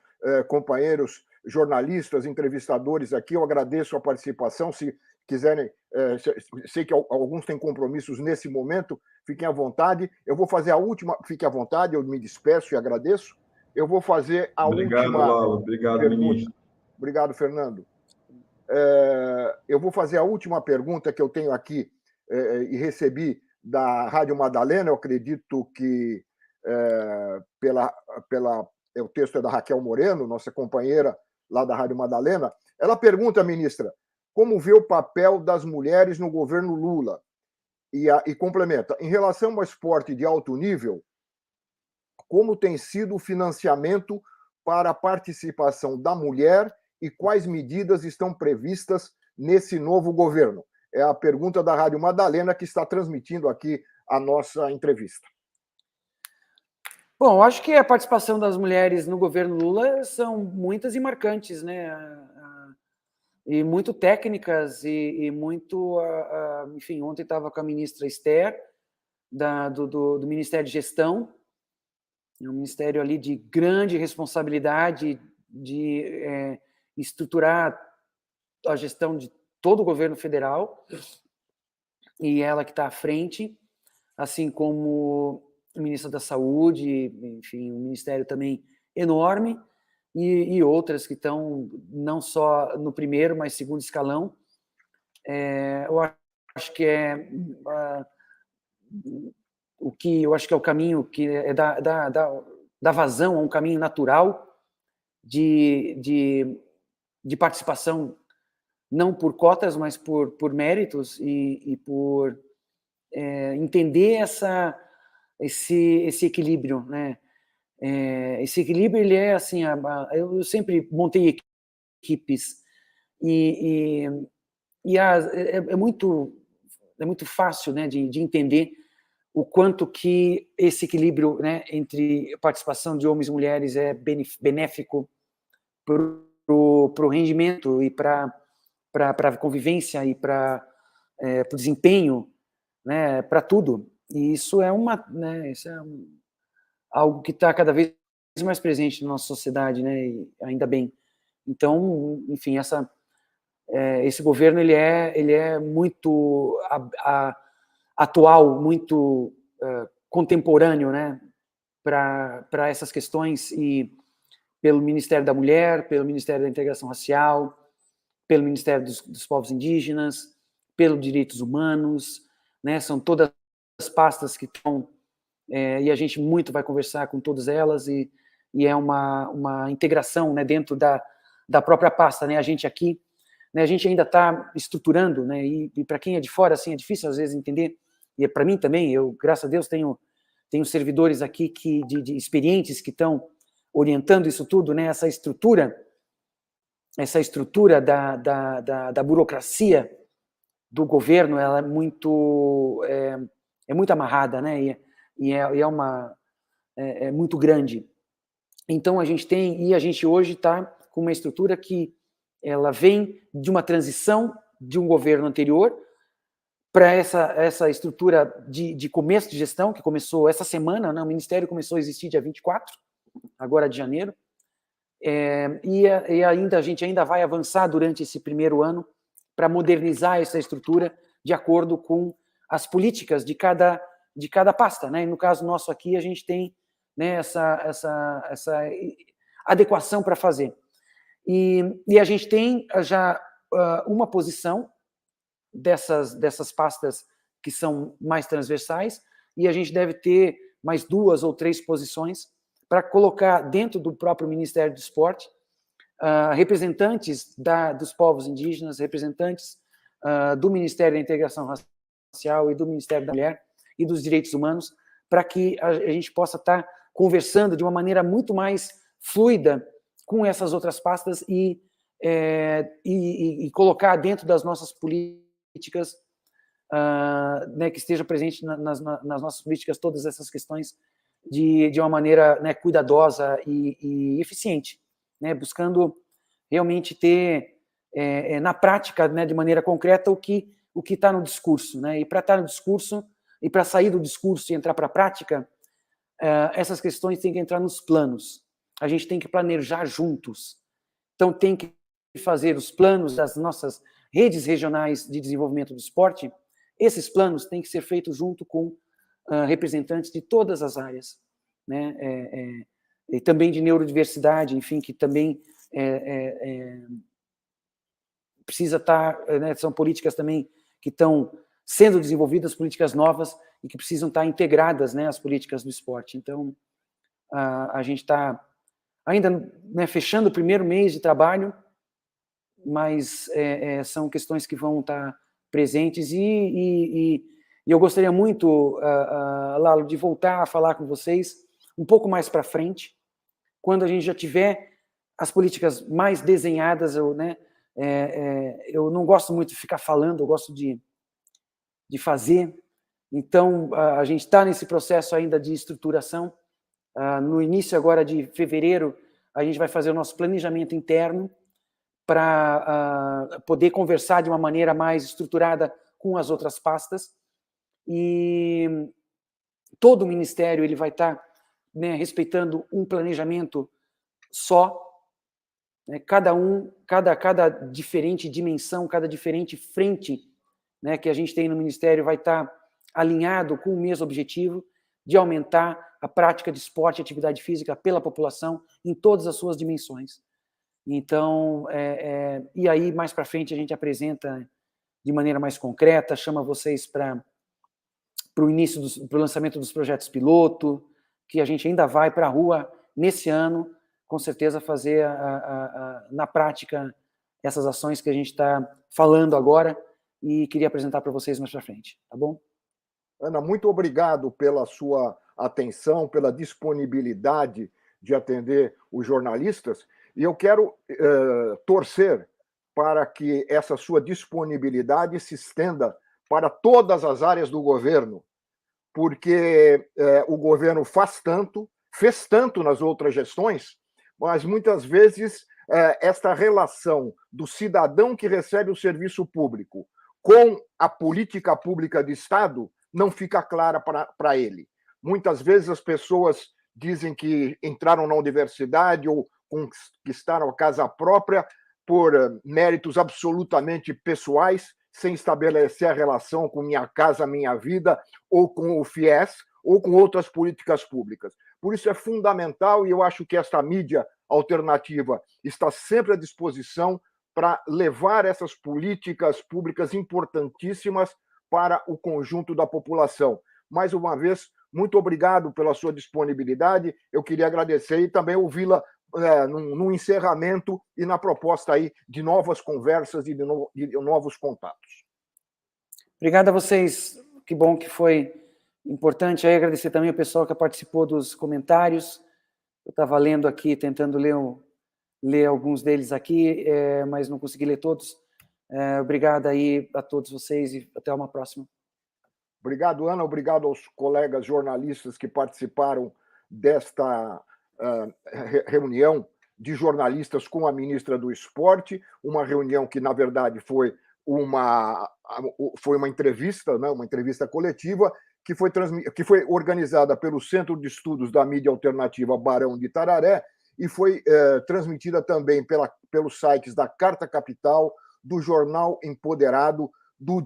companheiros jornalistas, entrevistadores aqui. Eu agradeço a participação. Se quiserem, sei que alguns têm compromissos nesse momento, fiquem à vontade. Eu vou fazer a última, fiquem à vontade, eu me despeço e agradeço. Eu vou fazer a última. Obrigado, Lalo. Obrigado, pergunta. ministro. Obrigado, Fernando. Eu vou fazer a última pergunta que eu tenho aqui e recebi da Rádio Madalena. Eu acredito que o texto é da Raquel Moreno, nossa companheira lá da Rádio Madalena. Ela pergunta, ministra, como vê o papel das mulheres no governo Lula? E complementa, em relação ao esporte de alto nível, como tem sido o financiamento para a participação da mulher e quais medidas estão previstas nesse novo governo? É a pergunta da Rádio Madalena, que está transmitindo aqui a nossa entrevista. Bom, acho que a participação das mulheres no governo Lula são muitas e marcantes, né? E muito técnicas e muito... Enfim, ontem estava com a ministra Esther, do Ministério de Gestão, um ministério ali de grande responsabilidade de estruturar a gestão de todo o governo federal, e ela que está à frente, assim como o ministro da Saúde, enfim, um ministério também enorme, e outras que estão não só no primeiro, mas segundo escalão. Eu acho que eu acho que é o caminho que é da vazão, é um caminho natural de participação, não por cotas, mas por méritos e por entender esse equilíbrio, né? Esse equilíbrio, ele é assim, eu sempre montei equipes e é muito fácil, né, de entender o quanto que esse equilíbrio, né, entre participação de homens e mulheres é benéfico para o rendimento e para a convivência e para o desempenho, né, para tudo. E isso é algo que está cada vez mais presente na nossa sociedade, né? E ainda bem. Então, enfim, esse governo ele é muito atual, muito contemporâneo, né? Para essas questões, e pelo Ministério da Mulher, pelo Ministério da Integração Racial, pelo Ministério dos Povos Indígenas, pelos Direitos Humanos, né? São todas as pastas que estão, e a gente muito vai conversar com todas elas, e é uma integração, né, dentro da própria pasta, né? A gente aqui, né, a gente ainda está estruturando, né? E para quem é de fora, assim, é difícil às vezes entender, e para mim também, eu, graças a Deus, tenho servidores aqui de experientes que estão orientando isso tudo, né? Essa estrutura da burocracia do governo, ela é muito amarrada, né? E é muito grande. Então a gente hoje está com uma estrutura que ela vem de uma transição de um governo anterior para essa estrutura de começo de gestão, que começou essa semana, né? O Ministério começou a existir dia 24, agora de janeiro, e a gente ainda vai avançar durante esse primeiro ano para modernizar essa estrutura de acordo com as políticas de cada pasta, né? E no caso nosso aqui, a gente tem, né, essa adequação para fazer. E a gente tem já uma posição dessas pastas que são mais transversais, e a gente deve ter mais 2 ou 3 posições para colocar dentro do próprio Ministério do Esporte representantes dos povos indígenas, representantes do Ministério da Integração Racial e do Ministério da Mulher e dos Direitos Humanos, para que a gente possa estar conversando de uma maneira muito mais fluida com essas outras pastas e colocar dentro das nossas políticas, né, que esteja presente nas nossas políticas todas essas questões de uma maneira, né, cuidadosa e eficiente, né, buscando realmente ter na prática, né, de maneira concreta, o que está no discurso, né? E para estar no discurso e para sair do discurso e entrar para a prática, essas questões têm que entrar nos planos. A gente tem que planejar juntos. Então tem que fazer os planos das nossas redes regionais de desenvolvimento do esporte. Esses planos têm que ser feitos junto com representantes de todas as áreas, né? E também de neurodiversidade, enfim, que também precisa estar, né, são políticas também que estão sendo desenvolvidas, políticas novas, e que precisam estar integradas, né, às políticas do esporte. Então, a gente está ainda, né, fechando o primeiro mês de trabalho, mas são questões que vão estar presentes, e eu gostaria muito, Lalo, de voltar a falar com vocês um pouco mais para frente, quando a gente já tiver as políticas mais desenhadas. Eu não gosto muito de ficar falando, eu gosto de fazer. Então, a gente está nesse processo ainda de estruturação. No início agora de fevereiro, a gente vai fazer o nosso planejamento interno para poder conversar de uma maneira mais estruturada com as outras pastas. E todo o Ministério ele vai estar, né, respeitando um planejamento só, né, cada diferente dimensão, cada diferente frente, né, que a gente tem no Ministério vai estar alinhado com o mesmo objetivo de aumentar a prática de esporte e atividade física pela população em todas as suas dimensões. Então, e aí mais para frente a gente apresenta de maneira mais concreta, chama vocês para o lançamento dos projetos piloto, que a gente ainda vai para a rua nesse ano, com certeza fazer na prática essas ações que a gente está falando agora, e queria apresentar para vocês mais para frente, tá bom? Ana, muito obrigado pela sua atenção, pela disponibilidade de atender os jornalistas, e eu quero torcer para que essa sua disponibilidade se estenda para todas as áreas do governo, porque o governo fez tanto nas outras gestões, mas muitas vezes esta relação do cidadão que recebe o serviço público com a política pública de Estado não fica clara para ele. Muitas vezes as pessoas dizem que entraram na universidade ou conquistaram a casa própria por méritos absolutamente pessoais, sem estabelecer a relação com Minha Casa Minha Vida, ou com o FIES, ou com outras políticas públicas. Por isso é fundamental, e eu acho que esta mídia alternativa está sempre à disposição para levar essas políticas públicas importantíssimas para o conjunto da população. Mais uma vez, muito obrigado pela sua disponibilidade. Eu queria agradecer e também ouvi-la no encerramento e na proposta aí de novas conversas e de novos contatos. Obrigado a vocês. Que bom que foi importante. Aí agradecer também ao pessoal que participou dos comentários. Eu estava lendo aqui, tentando ler alguns deles aqui, mas não consegui ler todos. Obrigado aí a todos vocês e até uma próxima. Obrigado, Ana. Obrigado aos colegas jornalistas que participaram desta reunião de jornalistas com a ministra do Esporte, uma reunião que, na verdade, foi uma entrevista, né, uma entrevista coletiva, que foi organizada pelo Centro de Estudos da Mídia Alternativa Barão de Itararé e foi transmitida também pelos sites da Carta Capital, do Jornal Empoderado, do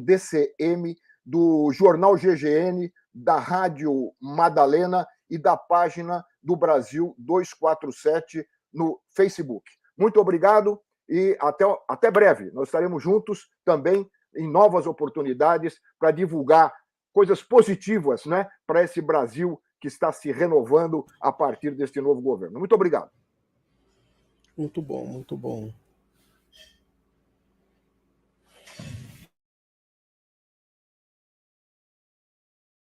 DCM, do Jornal GGN, da Rádio Madalena e da página do Brasil 247 no Facebook. Muito obrigado e até breve. Nós estaremos juntos também em novas oportunidades para divulgar coisas positivas, né, para esse Brasil que está se renovando a partir deste novo governo. Muito obrigado. Muito bom, muito bom.